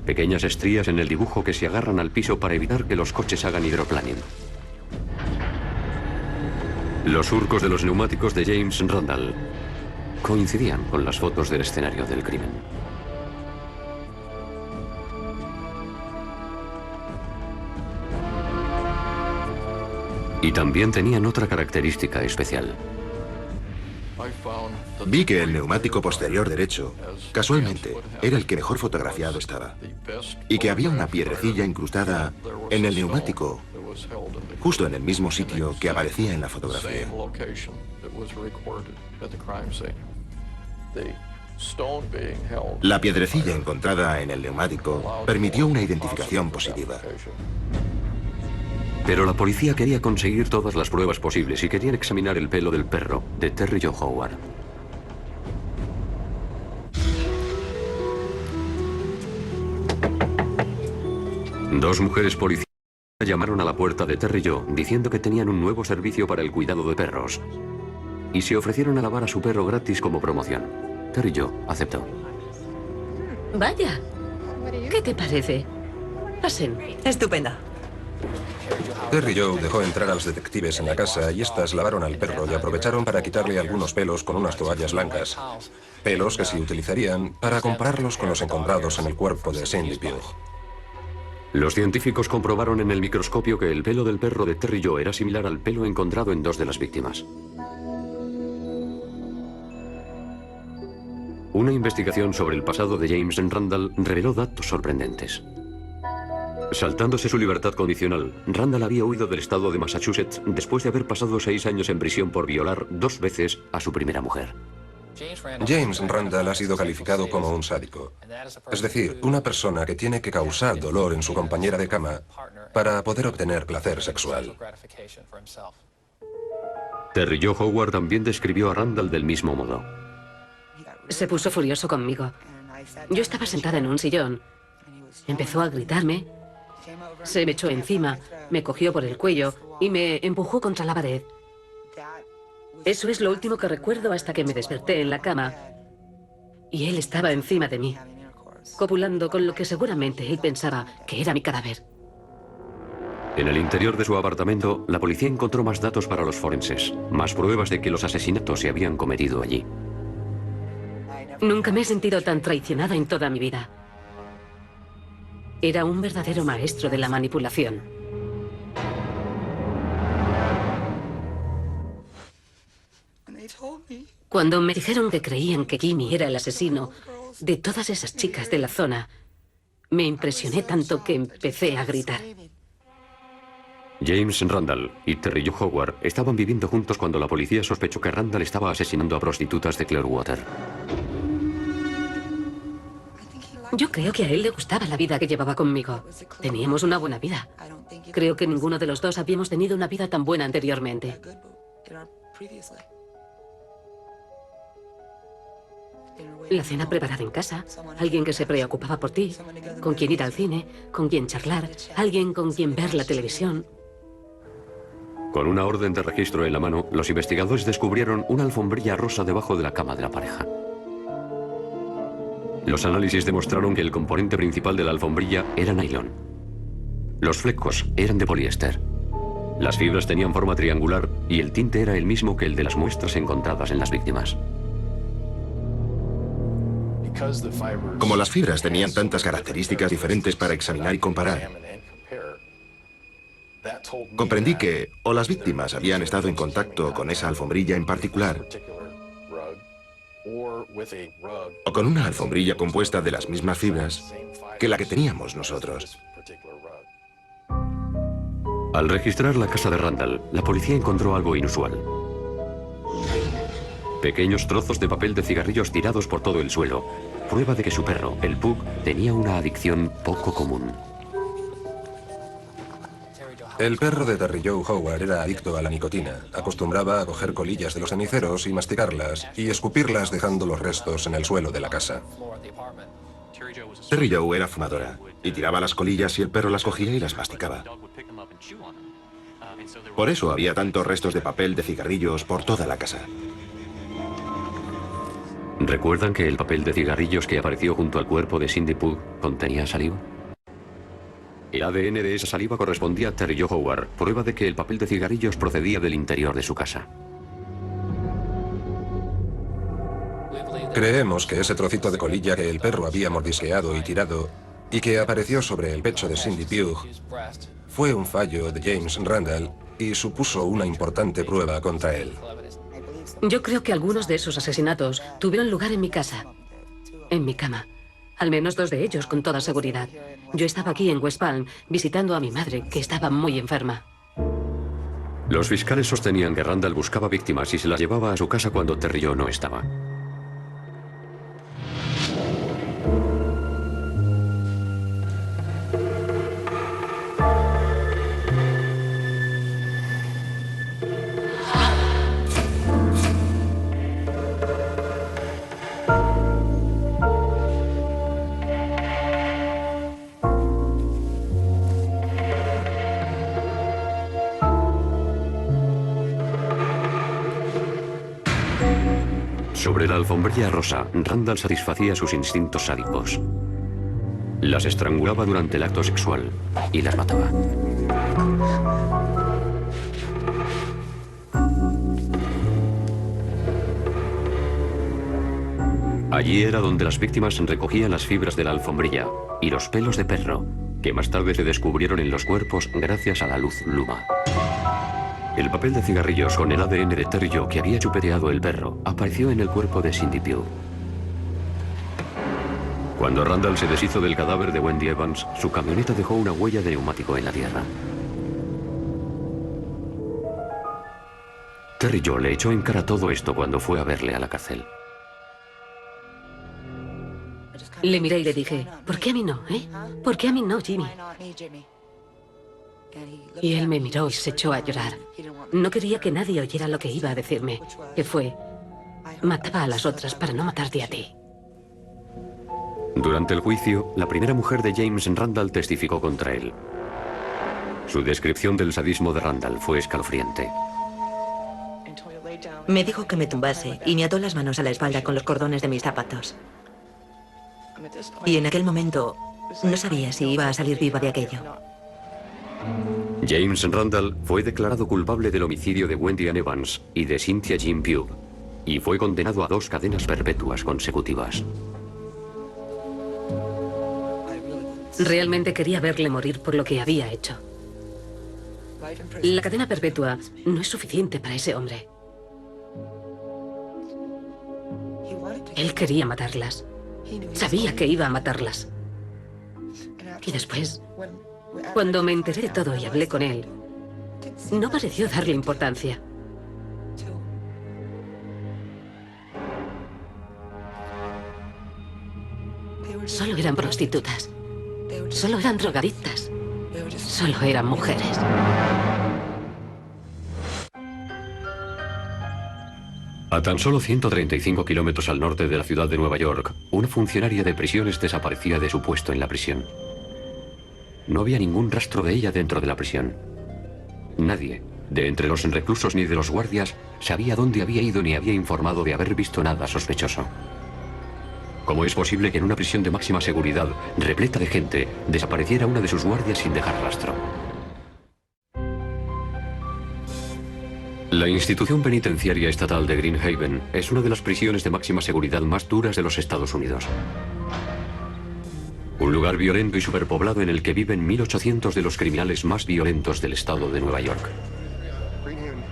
S8: pequeñas estrías en el dibujo que se agarran al piso para evitar que los coches hagan hidroplaning. Los surcos de los neumáticos de James Randall coincidían con las fotos del escenario del crimen. Y también tenían otra característica especial.
S10: Vi que el neumático posterior derecho, casualmente, era el que mejor fotografiado estaba. Y que había una piedrecilla incrustada en el neumático, justo en el mismo sitio que aparecía en la fotografía. La piedrecilla encontrada en el neumático permitió una identificación positiva.
S8: Pero la policía quería conseguir todas las pruebas posibles y querían examinar el pelo del perro de Terry Jo Howard. Dos mujeres policías llamaron a la puerta de Terry Jo diciendo que tenían un nuevo servicio para el cuidado de perros y se ofrecieron a lavar a su perro gratis como promoción. Terry Jo aceptó.
S11: Vaya, ¿qué te parece? Pasen.
S12: Estupenda.
S9: Terry Jo dejó entrar a los detectives en la casa y estas lavaron al perro y aprovecharon para quitarle algunos pelos con unas toallas blancas. Pelos que se utilizarían para compararlos con los encontrados en el cuerpo de Cindy Pugh.
S8: Los científicos comprobaron en el microscopio que el pelo del perro de Terry Jo era similar al pelo encontrado en dos de las víctimas. Una investigación sobre el pasado de James Randall reveló datos sorprendentes. Saltándose su libertad condicional, Randall había huido del estado de Massachusetts después de haber pasado 6 años en prisión por violar 2 veces a su primera mujer.
S9: James Randall ha sido calificado como un sádico. Es decir, una persona que tiene que causar dolor en su compañera de cama para poder obtener placer sexual.
S8: Terry Jo Howard también describió a Randall del mismo modo.
S11: Se puso furioso conmigo. Yo estaba sentada en un sillón. Empezó a gritarme. Se me echó encima, me cogió por el cuello y me empujó contra la pared. Eso es lo último que recuerdo hasta que me desperté en la cama. Y él estaba encima de mí, copulando con lo que seguramente él pensaba que era mi cadáver.
S8: En el interior de su apartamento, la policía encontró más datos para los forenses, más pruebas de que los asesinatos se habían cometido allí.
S11: Nunca me he sentido tan traicionada en toda mi vida. Era un verdadero maestro de la manipulación. Cuando me dijeron que creían que Jimmy era el asesino de todas esas chicas de la zona, me impresioné tanto que empecé a gritar.
S8: James Randall y Terry Jo Howard estaban viviendo juntos cuando la policía sospechó que Randall estaba asesinando a prostitutas de Clearwater.
S11: Yo creo que a él le gustaba la vida que llevaba conmigo. Teníamos una buena vida. Creo que ninguno de los dos habíamos tenido una vida tan buena anteriormente. La cena preparada en casa, alguien que se preocupaba por ti, con quien ir al cine, con quien charlar, alguien con quien ver la televisión.
S8: Con una orden de registro en la mano, los investigadores descubrieron una alfombrilla rosa debajo de la cama de la pareja. Los análisis demostraron que el componente principal de la alfombrilla era nylon. Los flecos eran de poliéster. Las fibras tenían forma triangular y el tinte era el mismo que el de las muestras encontradas en las víctimas.
S10: Como las fibras tenían tantas características diferentes para examinar y comparar, comprendí que o las víctimas habían estado en contacto con esa alfombrilla en particular, o con una alfombrilla compuesta de las mismas fibras que la que teníamos nosotros.
S8: Al registrar la casa de Randall, la policía encontró algo inusual. Pequeños trozos de papel de cigarrillos tirados por todo el suelo, prueba de que su perro, el Pug, tenía una adicción poco común.
S9: El perro de Terry Jo Howard era adicto a la nicotina. Acostumbraba a coger colillas de los ceniceros y masticarlas y escupirlas dejando los restos en el suelo de la casa.
S10: Terry Jo era fumadora y tiraba las colillas y el perro las cogía y las masticaba. Por eso había tantos restos de papel de cigarrillos por toda la casa.
S8: ¿Recuerdan que el papel de cigarrillos que apareció junto al cuerpo de Cindy Pugh contenía saliva? El ADN de esa saliva correspondía a Terry Jo Howard, prueba de que el papel de cigarrillos procedía del interior de su casa.
S9: Creemos que ese trocito de colilla que el perro había mordisqueado y tirado y que apareció sobre el pecho de Cindy Pugh fue un fallo de James Randall y supuso una importante prueba contra él.
S11: Yo creo que algunos de esos asesinatos tuvieron lugar en mi casa, en mi cama. Al menos 2 de ellos, con toda seguridad. Yo estaba aquí en West Palm visitando a mi madre, que estaba muy enferma.
S8: Los fiscales sostenían que Randall buscaba víctimas y se las llevaba a su casa cuando Terry Joe no estaba. Sobre la alfombrilla rosa, Randall satisfacía sus instintos sádicos. Las estrangulaba durante el acto sexual y las mataba. Allí era donde las víctimas recogían las fibras de la alfombrilla y los pelos de perro, que más tarde se descubrieron en los cuerpos gracias a la luz Luma. El papel de cigarrillos con el ADN de Terry Joe que había chupeteado el perro apareció en el cuerpo de Cindy Pugh. Cuando Randall se deshizo del cadáver de Wendy Evans, su camioneta dejó una huella de neumático en la tierra. Terry Joe le echó en cara todo esto cuando fue a verle a la cárcel.
S11: Le miré y le dije, ¿por qué a mí no, ¿Por qué a mí no, Jimmy? Y él me miró y se echó a llorar. No quería que nadie oyera lo que iba a decirme, que fue, mataba a las otras para no matarte a ti.
S8: Durante el juicio, la primera mujer de James Randall testificó contra él. Su descripción del sadismo de Randall fue escalofriante.
S12: Me dijo que me tumbase y me ató las manos a la espalda con los cordones de mis zapatos. Y en aquel momento no sabía si iba a salir viva de aquello.
S8: James Randall fue declarado culpable del homicidio de Wendy Ann Evans y de Cynthia Jean Pugh, y fue condenado a 2 cadenas perpetuas consecutivas.
S11: Realmente quería verle morir por lo que había hecho. La cadena perpetua no es suficiente para ese hombre. Él quería matarlas. Sabía que iba a matarlas. Y después, cuando me enteré de todo y hablé con él, no pareció darle importancia. Solo eran prostitutas. Solo eran drogadictas. Solo eran mujeres.
S8: A tan solo 135 kilómetros al norte de la ciudad de Nueva York, una funcionaria de prisiones desaparecía de su puesto en la prisión. No había ningún rastro de ella dentro de la prisión. Nadie, de entre los reclusos ni de los guardias, sabía dónde había ido ni había informado de haber visto nada sospechoso. ¿Cómo es posible que en una prisión de máxima seguridad, repleta de gente, desapareciera una de sus guardias sin dejar rastro? La institución penitenciaria estatal de Green Haven es una de las prisiones de máxima seguridad más duras de los Estados Unidos. Un lugar violento y superpoblado en el que viven 1.800 de los criminales más violentos del estado de Nueva York.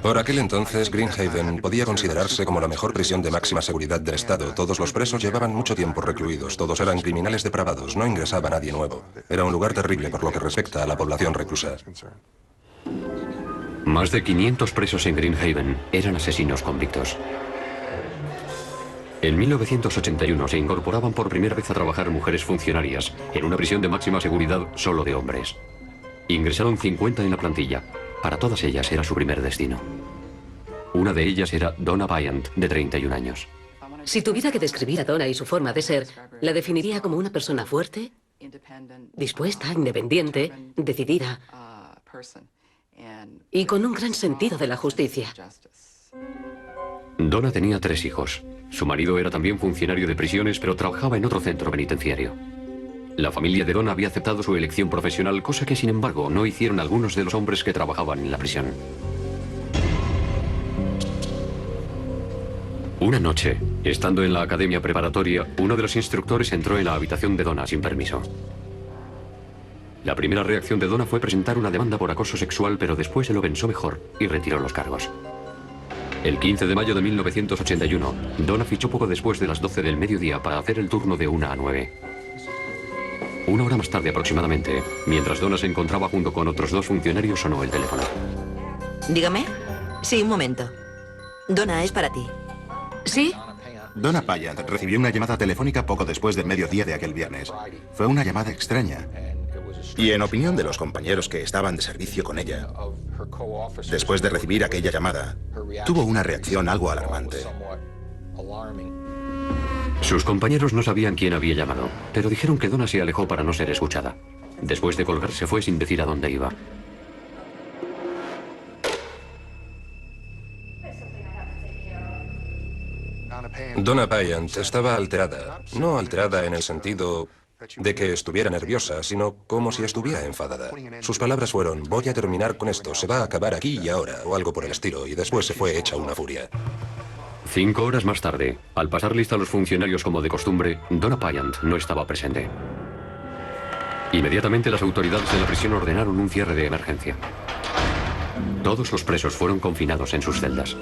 S9: Por aquel entonces, Green Haven podía considerarse como la mejor prisión de máxima seguridad del estado. Todos los presos llevaban mucho tiempo recluidos, todos eran criminales depravados, no ingresaba nadie nuevo. Era un lugar terrible por lo que respecta a la población reclusa.
S8: Más de 500 presos en Green Haven eran asesinos convictos. En 1981 se incorporaban por primera vez a trabajar mujeres funcionarias en una prisión de máxima seguridad solo de hombres. Ingresaron 50 en la plantilla. Para todas ellas era su primer destino. Una de ellas era Donna Bryant, de 31 años.
S11: Si tuviera que describir a Donna y su forma de ser, la definiría como una persona fuerte, dispuesta, independiente, decidida y con un gran sentido de la justicia.
S8: Donna tenía 3 hijos. Su marido era también funcionario de prisiones, pero trabajaba en otro centro penitenciario. La familia de Donna había aceptado su elección profesional, cosa que sin embargo no hicieron algunos de los hombres que trabajaban en la prisión. Una noche, estando en la academia preparatoria, uno de los instructores entró en la habitación de Donna sin permiso. La primera reacción de Donna fue presentar una demanda por acoso sexual, pero después se lo pensó mejor y retiró los cargos. El 15 de mayo de 1981, Donna fichó poco después de las 12 del mediodía para hacer el turno de 1 a 9. Una hora más tarde aproximadamente, mientras Donna se encontraba junto con otros 2 funcionarios, sonó el teléfono.
S12: Dígame. Sí, un momento. Donna, es para ti.
S11: ¿Sí?
S10: Donna Payant recibió una llamada telefónica poco después del mediodía de aquel viernes. Fue una llamada extraña. Y en opinión de los compañeros que estaban de servicio con ella, después de recibir aquella llamada, tuvo una reacción algo alarmante.
S8: Sus compañeros no sabían quién había llamado, pero dijeron que Donna se alejó para no ser escuchada. Después de colgar, se fue sin decir a dónde iba.
S9: Donna Payant estaba alterada. No alterada en el sentido de que estuviera nerviosa, sino como si estuviera enfadada. Sus palabras fueron: voy a terminar con esto, se va a acabar aquí y ahora, o algo por el estilo, y después se fue hecha una furia.
S8: 5 horas más tarde, al pasar lista a los funcionarios como de costumbre, Donna Payant no estaba presente. Inmediatamente las autoridades de la prisión ordenaron un cierre de emergencia. Todos los presos fueron confinados en sus celdas.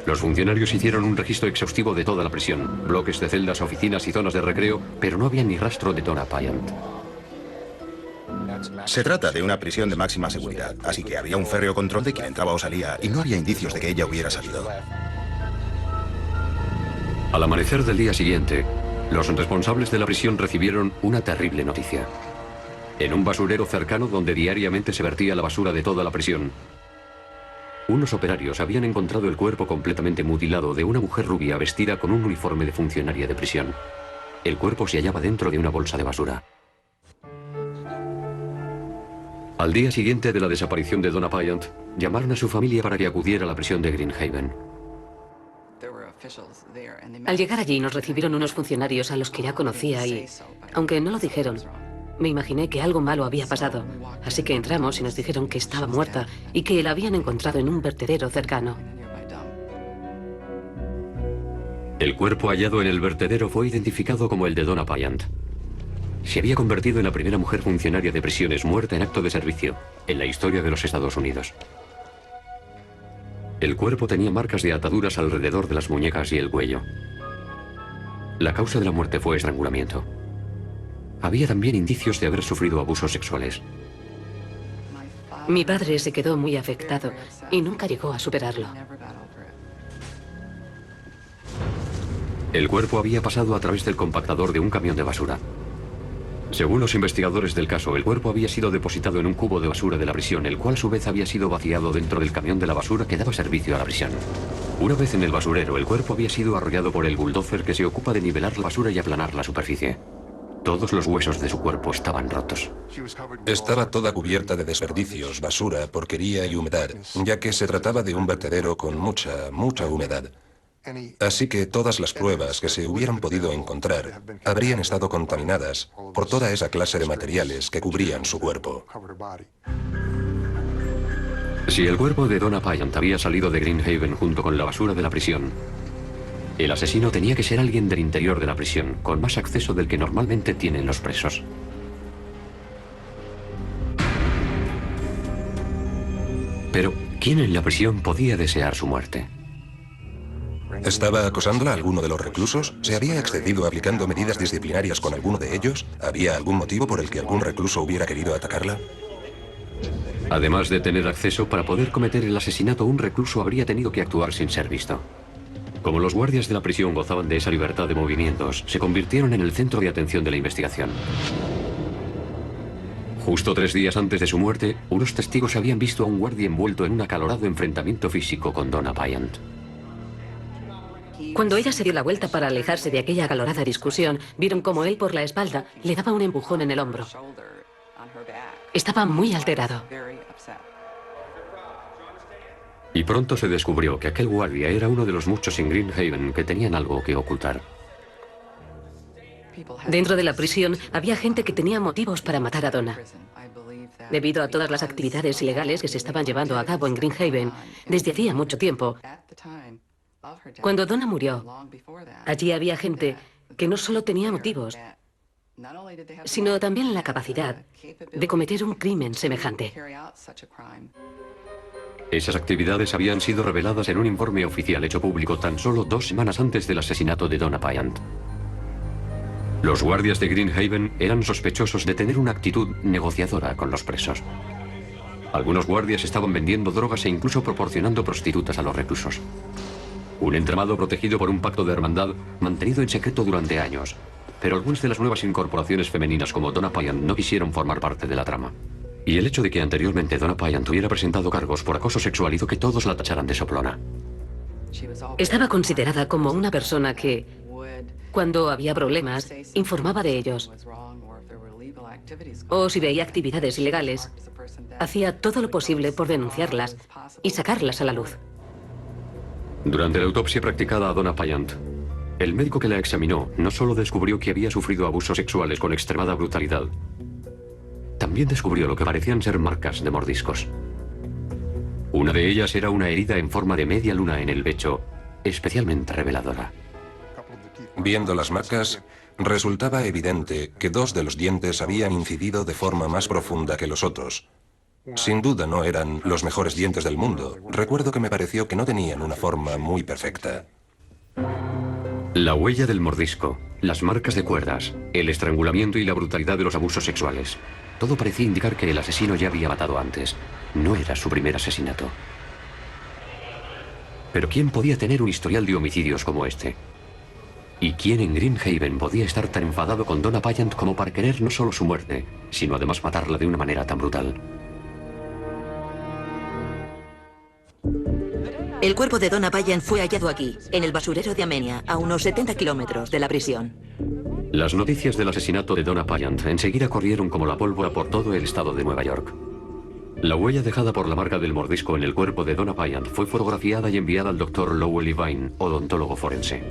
S8: Los funcionarios hicieron un registro exhaustivo de toda la prisión, bloques de celdas, oficinas y zonas de recreo, pero no había ni rastro de Donna Payant.
S10: Se trata de una prisión de máxima seguridad, así que había un férreo control de quién entraba o salía, y no había indicios de que ella hubiera salido.
S8: Al amanecer del día siguiente, los responsables de la prisión recibieron una terrible noticia. En un basurero cercano donde diariamente se vertía la basura de toda la prisión, unos operarios habían encontrado el cuerpo completamente mutilado de una mujer rubia vestida con un uniforme de funcionaria de prisión. El cuerpo se hallaba dentro de una bolsa de basura. Al día siguiente de la desaparición de Donna Payant, llamaron a su familia para que acudiera a la prisión de Green Haven.
S11: Al llegar allí nos recibieron unos funcionarios a los que ya conocía y, aunque no lo dijeron, me imaginé que algo malo había pasado. Así que entramos y nos dijeron que estaba muerta y que la habían encontrado en un vertedero cercano.
S8: El cuerpo hallado en el vertedero fue identificado como el de Donna Payant. Se había convertido en la primera mujer funcionaria de prisiones muerta en acto de servicio en la historia de los Estados Unidos. El cuerpo tenía marcas de ataduras alrededor de las muñecas y el cuello. La causa de la muerte fue estrangulamiento. Había también indicios de haber sufrido abusos sexuales.
S11: Mi padre se quedó muy afectado y nunca llegó a superarlo.
S8: El cuerpo había pasado a través del compactador de un camión de basura. Según los investigadores del caso, el cuerpo había sido depositado en un cubo de basura de la prisión, el cual a su vez había sido vaciado dentro del camión de la basura que daba servicio a la prisión. Una vez en el basurero, el cuerpo había sido arrollado por el bulldozer que se ocupa de nivelar la basura y aplanar la superficie. Todos los huesos de su cuerpo estaban rotos.
S9: Estaba toda cubierta de desperdicios, basura, porquería y humedad, ya que se trataba de un vertedero con mucha humedad. Así que todas las pruebas que se hubieran podido encontrar habrían estado contaminadas por toda esa clase de materiales que cubrían su cuerpo.
S8: Si el cuerpo de Donna Payant había salido de Green Haven junto con la basura de la prisión, el asesino tenía que ser alguien del interior de la prisión, con más acceso del que normalmente tienen los presos. Pero, ¿quién en la prisión podía desear su muerte?
S9: ¿Estaba acosándola alguno de los reclusos? ¿Se había excedido aplicando medidas disciplinarias con alguno de ellos? ¿Había algún motivo por el que algún recluso hubiera querido atacarla?
S8: Además de tener acceso, para poder cometer el asesinato, un recluso habría tenido que actuar sin ser visto. Como los guardias de la prisión gozaban de esa libertad de movimientos, se convirtieron en el centro de atención de la investigación. Justo 3 días antes de su muerte, unos testigos habían visto a un guardia envuelto en un acalorado enfrentamiento físico con Donna Payant.
S11: Cuando ella se dio la vuelta para alejarse de aquella acalorada discusión, vieron cómo él por la espalda le daba un empujón en el hombro. Estaba muy alterado.
S8: Y pronto se descubrió que aquel guardia era uno de los muchos en Green Haven que tenían algo que ocultar.
S11: Dentro de la prisión había gente que tenía motivos para matar a Donna. Debido a todas las actividades ilegales que se estaban llevando a cabo en Green Haven desde hacía mucho tiempo, cuando Donna murió, allí había gente que no solo tenía motivos, sino también la capacidad de cometer un crimen semejante.
S8: Esas actividades habían sido reveladas en un informe oficial hecho público tan solo 2 semanas antes del asesinato de Donna Payant. Los guardias de Greenhaven eran sospechosos de tener una actitud negociadora con los presos. Algunos guardias estaban vendiendo drogas e incluso proporcionando prostitutas a los reclusos. Un entramado protegido por un pacto de hermandad mantenido en secreto durante años. Pero algunas de las nuevas incorporaciones femeninas como Donna Payant no quisieron formar parte de la trama. Y el hecho de que anteriormente Donna Payant hubiera presentado cargos por acoso sexual hizo que todos la tacharan de soplona.
S11: Estaba considerada como una persona que, cuando había problemas, informaba de ellos. O si veía actividades ilegales, hacía todo lo posible por denunciarlas y sacarlas a la luz.
S8: Durante la autopsia practicada a Donna Payant, el médico que la examinó no solo descubrió que había sufrido abusos sexuales con extremada brutalidad, también descubrió lo que parecían ser marcas de mordiscos. Una de ellas era una herida en forma de media luna en el pecho, especialmente reveladora.
S9: Viendo las marcas, resultaba evidente que 2 de los dientes habían incidido de forma más profunda que los otros. Sin duda no eran los mejores dientes del mundo. Recuerdo que me pareció que no tenían una forma muy perfecta.
S8: La huella del mordisco, las marcas de cuerdas, el estrangulamiento y la brutalidad de los abusos sexuales. Todo parecía indicar que el asesino ya había matado antes. No era su primer asesinato. Pero ¿quién podía tener un historial de homicidios como este? ¿Y quién en Greenhaven podía estar tan enfadado con Donna Payant como para querer no solo su muerte, sino además matarla de una manera tan brutal?
S12: El cuerpo de Donna Payant fue hallado aquí, en el basurero de Amenia, a unos 70 kilómetros de la prisión.
S8: Las noticias del asesinato de Donna Payant enseguida corrieron como la pólvora por todo el estado de Nueva York. La huella dejada por la marca del mordisco en el cuerpo de Donna Payant fue fotografiada y enviada al Dr. Lowell Levine, odontólogo forense.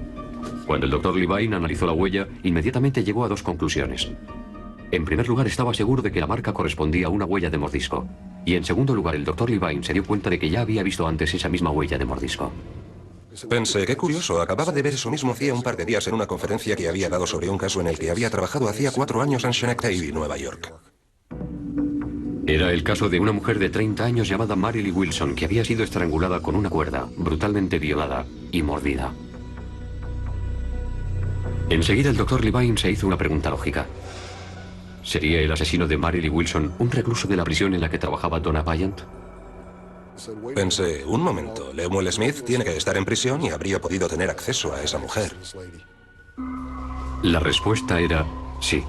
S8: Cuando el Dr. Levine analizó la huella, inmediatamente llegó a 2 conclusiones. En primer lugar, estaba seguro de que la marca correspondía a una huella de mordisco. Y en segundo lugar, el Dr. Levine se dio cuenta de que ya había visto antes esa misma huella de mordisco.
S9: Pensé, qué curioso, acababa de ver eso mismo hacía un par de días en una conferencia que había dado sobre un caso en el que había trabajado hacía 4 años en Schenectady, Nueva York.
S8: Era el caso de una mujer de 30 años llamada Mary Lee Wilson, que había sido estrangulada con una cuerda, brutalmente violada y mordida. Enseguida el Dr. Levine se hizo una pregunta lógica. ¿Sería el asesino de Mary Lee Wilson un recluso de la prisión en la que trabajaba Donna Payant?
S9: Pensé, un momento, Lemuel Smith tiene que estar en prisión y habría podido tener acceso a esa mujer.
S8: La respuesta era sí.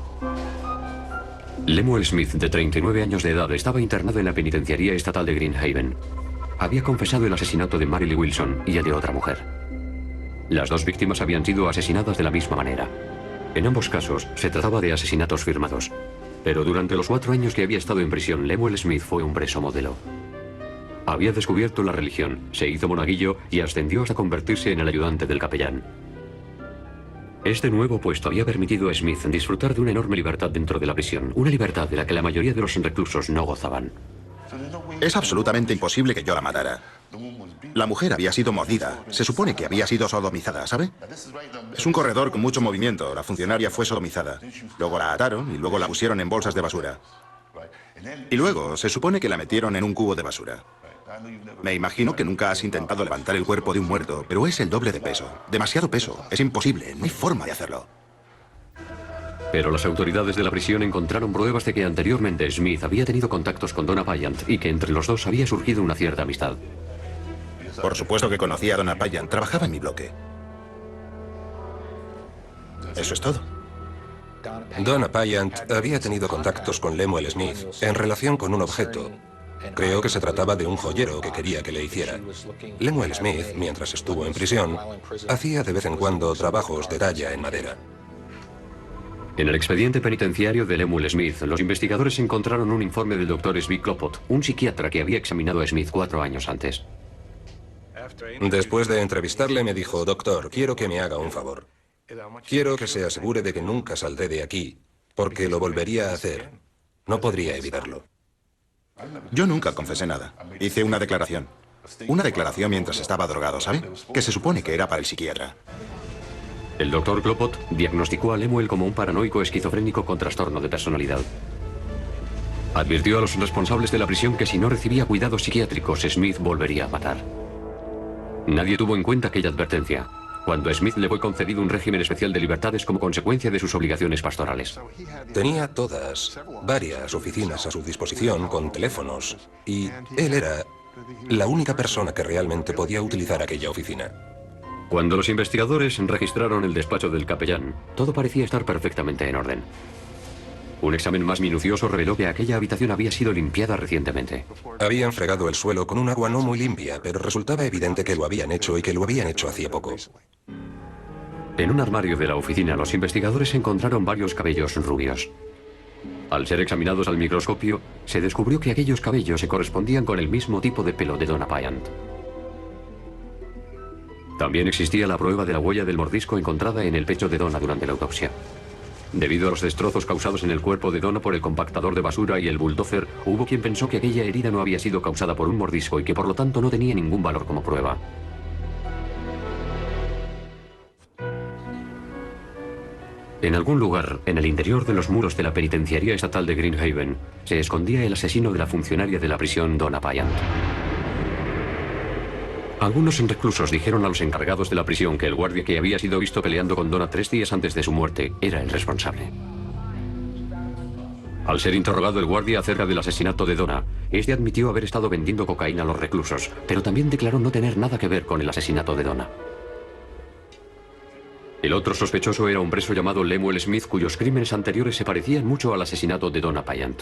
S8: Lemuel Smith, de 39 años de edad, estaba internado en la penitenciaría estatal de Greenhaven. Había confesado el asesinato de Mary Lee Wilson y el de otra mujer. Las 2 víctimas habían sido asesinadas de la misma manera. En ambos casos se trataba de asesinatos firmados. Pero durante los 4 años que había estado en prisión, Lemuel Smith fue un preso modelo. Había descubierto la religión, se hizo monaguillo y ascendió hasta convertirse en el ayudante del capellán. Este nuevo puesto había permitido a Smith disfrutar de una enorme libertad dentro de la prisión, una libertad de la que la mayoría de los reclusos no gozaban.
S10: Es absolutamente imposible que yo la matara. La mujer había sido mordida. Se supone que había sido sodomizada, ¿sabe? Es un corredor con mucho movimiento. La funcionaria fue sodomizada. Luego la ataron y luego la pusieron en bolsas de basura. Y luego se supone que la metieron en un cubo de basura. Me imagino que nunca has intentado levantar el cuerpo de un muerto, pero es el doble de peso. Demasiado peso. Es imposible. No hay forma de hacerlo.
S8: Pero las autoridades de la prisión encontraron pruebas de que anteriormente Smith había tenido contactos con Donna Payant y que entre los dos había surgido una cierta amistad.
S10: Por supuesto que conocía a Donna Payant. Trabajaba en mi bloque. Eso es todo.
S9: Donna Payant había tenido contactos con Lemuel Smith en relación con un objeto. Creo que se trataba de un joyero que quería que le hiciera. Lemuel Smith, mientras estuvo en prisión, hacía de vez en cuando trabajos de talla en madera.
S8: En el expediente penitenciario de Lemuel Smith, los investigadores encontraron un informe del Dr. Svi Klopot, un psiquiatra que había examinado a Smith 4 años antes.
S9: Después de entrevistarle me dijo, doctor, quiero que me haga un favor. Quiero que se asegure de que nunca saldré de aquí, porque lo volvería a hacer. No podría evitarlo.
S10: Yo nunca confesé nada. Hice una declaración. Una declaración mientras estaba drogado, ¿sabe? Que se supone que era para el psiquiatra.
S8: El Dr. Klopot diagnosticó a Lemuel como un paranoico esquizofrénico con trastorno de personalidad. Advirtió a los responsables de la prisión que si no recibía cuidados psiquiátricos, Smith volvería a matar. Nadie tuvo en cuenta aquella advertencia, cuando a Smith le fue concedido un régimen especial de libertades como consecuencia de sus obligaciones pastorales.
S9: Tenía varias oficinas a su disposición con teléfonos, y él era la única persona que realmente podía utilizar aquella oficina.
S8: Cuando los investigadores registraron el despacho del capellán, todo parecía estar perfectamente en orden. Un examen más minucioso reveló que aquella habitación había sido limpiada recientemente.
S9: Habían fregado el suelo con un agua no muy limpia, pero resultaba evidente que lo habían hecho y que lo habían hecho hacía poco.
S8: En un armario de la oficina, los investigadores encontraron varios cabellos rubios. Al ser examinados al microscopio, se descubrió que aquellos cabellos se correspondían con el mismo tipo de pelo de Donna Bryant. También existía la prueba de la huella del mordisco encontrada en el pecho de Donna durante la autopsia. Debido a los destrozos causados en el cuerpo de Donna por el compactador de basura y el bulldozer, hubo quien pensó que aquella herida no había sido causada por un mordisco y que por lo tanto no tenía ningún valor como prueba. En algún lugar, en el interior de los muros de la penitenciaría estatal de Greenhaven, se escondía el asesino de la funcionaria de la prisión, Donna Bryant. Algunos reclusos dijeron a los encargados de la prisión que el guardia que había sido visto peleando con Donna 3 días antes de su muerte era el responsable. Al ser interrogado el guardia acerca del asesinato de Donna, este admitió haber estado vendiendo cocaína a los reclusos, pero también declaró no tener nada que ver con el asesinato de Donna. El otro sospechoso era un preso llamado Lemuel Smith, cuyos crímenes anteriores se parecían mucho al asesinato de Donna Bryant.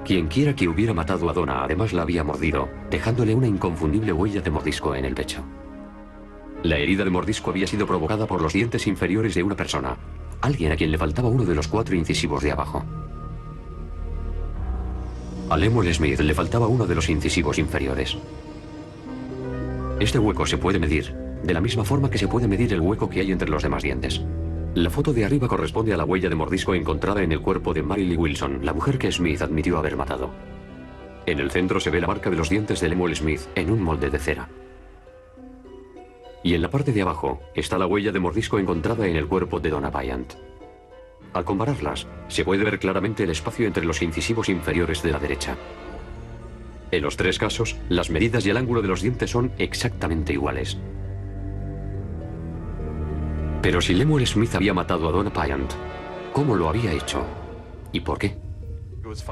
S8: Quienquiera que hubiera matado a Donna además la había mordido, dejándole una inconfundible huella de mordisco en el pecho. La herida de mordisco había sido provocada por los dientes inferiores de una persona, alguien a quien le faltaba uno de los 4 incisivos de abajo. A Lemuel Smith le faltaba uno de los incisivos inferiores. Este hueco se puede medir, de la misma forma que se puede medir el hueco que hay entre los demás dientes. La foto de arriba corresponde a la huella de mordisco encontrada en el cuerpo de Mary Lee Wilson, la mujer que Smith admitió haber matado. En el centro se ve la marca de los dientes de Lemuel Smith en un molde de cera. Y en la parte de abajo está la huella de mordisco encontrada en el cuerpo de Donna Bryant. Al compararlas, se puede ver claramente el espacio entre los incisivos inferiores de la derecha. En los 3 casos, las medidas y el ángulo de los dientes son exactamente iguales. Pero si Lemuel Smith había matado a Donna Bryant, ¿cómo lo había hecho? ¿Y por qué?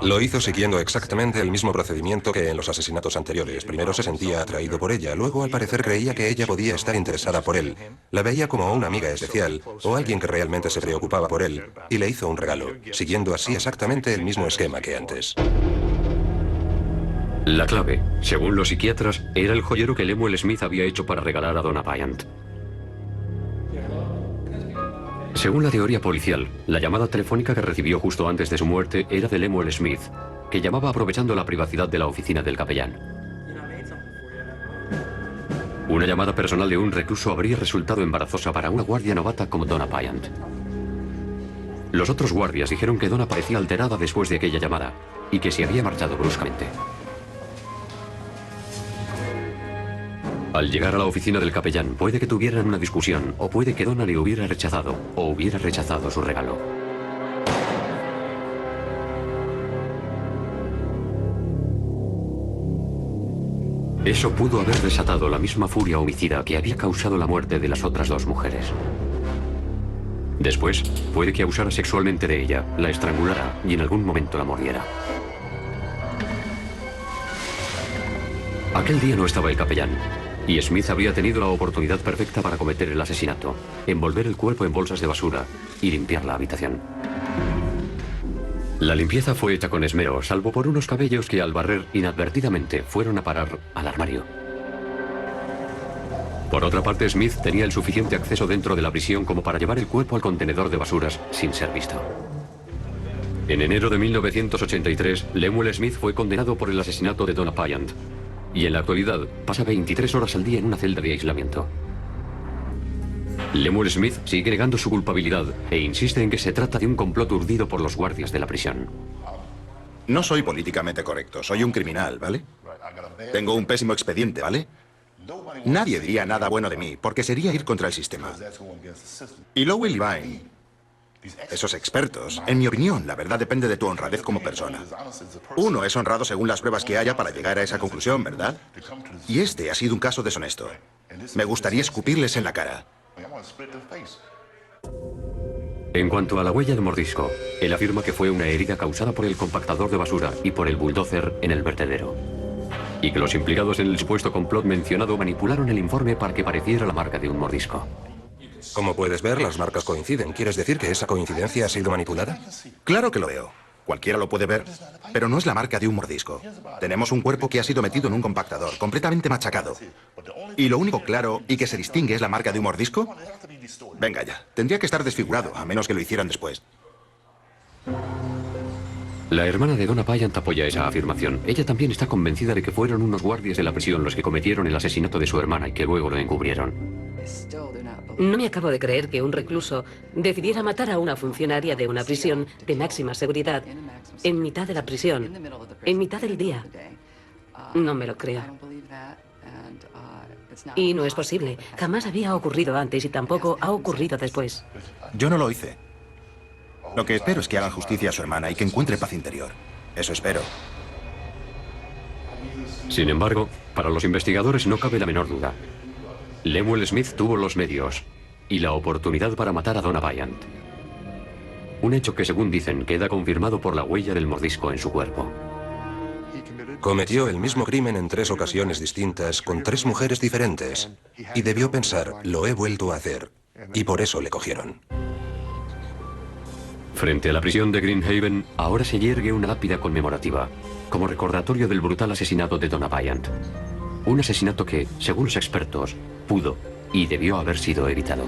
S9: Lo hizo siguiendo exactamente el mismo procedimiento que en los asesinatos anteriores. Primero se sentía atraído por ella, luego al parecer creía que ella podía estar interesada por él. La veía como una amiga especial o alguien que realmente se preocupaba por él y le hizo un regalo, siguiendo así exactamente el mismo esquema que antes.
S8: La clave, según los psiquiatras, era el joyero que Lemuel Smith había hecho para regalar a Donna Bryant. Según la teoría policial, la llamada telefónica que recibió justo antes de su muerte era de Lemuel Smith, que llamaba aprovechando la privacidad de la oficina del capellán. Una llamada personal de un recluso habría resultado embarazosa para una guardia novata como Donna Bryant. Los otros guardias dijeron que Donna parecía alterada después de aquella llamada y que se había marchado bruscamente. Al llegar a la oficina del capellán, puede que tuvieran una discusión, o puede que Donna le hubiera rechazado, o hubiera rechazado su regalo. Eso pudo haber desatado la misma furia homicida que había causado la muerte de las otras 2 mujeres. Después, puede que abusara sexualmente de ella, la estrangulara y en algún momento la mordiera. Aquel día no estaba el capellán. Y Smith habría tenido la oportunidad perfecta para cometer el asesinato, envolver el cuerpo en bolsas de basura y limpiar la habitación. La limpieza fue hecha con esmero, salvo por unos cabellos que al barrer inadvertidamente fueron a parar al armario. Por otra parte, Smith tenía el suficiente acceso dentro de la prisión como para llevar el cuerpo al contenedor de basuras sin ser visto. En enero de 1983, Lemuel Smith fue condenado por el asesinato de Donna Bryant. Y en la actualidad pasa 23 horas al día en una celda de aislamiento. Lemuel Smith sigue negando su culpabilidad e insiste en que se trata de un complot urdido por los guardias de la prisión.
S10: No soy políticamente correcto, soy un criminal, ¿vale? Tengo un pésimo expediente, ¿vale? Nadie diría nada bueno de mí, porque sería ir contra el sistema. Y Lowell Levine Esos expertos, en mi opinión, la verdad depende de tu honradez como persona. Uno es honrado según las pruebas que haya para llegar a esa conclusión, ¿verdad? Y este ha sido un caso deshonesto. Me gustaría escupirles en la cara.
S8: En cuanto a la huella de mordisco, él afirma que fue una herida causada por el compactador de basura y por el bulldozer en el vertedero. Y que los implicados en el supuesto complot mencionado manipularon el informe para que pareciera la marca de un mordisco.
S9: Como puedes ver, las marcas coinciden. ¿Quieres decir que esa coincidencia ha sido manipulada?
S10: Claro que lo veo. Cualquiera lo puede ver. Pero no es la marca de un mordisco. Tenemos un cuerpo que ha sido metido en un compactador, completamente machacado. ¿Y lo único claro y que se distingue es la marca de un mordisco? Venga ya. Tendría que estar desfigurado, a menos que lo hicieran después.
S8: La hermana de Donna Bryant apoya esa afirmación. Ella también está convencida de que fueron unos guardias de la prisión los que cometieron el asesinato de su hermana y que luego lo encubrieron.
S11: No me acabo de creer que un recluso decidiera matar a una funcionaria de una prisión de máxima seguridad en mitad de la prisión, en mitad del día. No me lo creo. Y no es posible. Jamás había ocurrido antes y tampoco ha ocurrido después.
S10: Yo no lo hice. Lo que espero es que hagan justicia a su hermana y que encuentre paz interior. Eso espero.
S8: Sin embargo, para los investigadores no cabe la menor duda. Lemuel Smith tuvo los medios y la oportunidad para matar a Donna Bryant. Un hecho que, según dicen, queda confirmado por la huella del mordisco en su cuerpo.
S9: Cometió el mismo crimen en 3 ocasiones distintas con 3 mujeres diferentes. Y debió pensar, lo he vuelto a hacer. Y por eso le cogieron.
S8: Frente a la prisión de Green Haven, ahora se yergue una lápida conmemorativa, como recordatorio del brutal asesinato de Donna Bryant. Un asesinato que, según los expertos, pudo y debió haber sido evitado.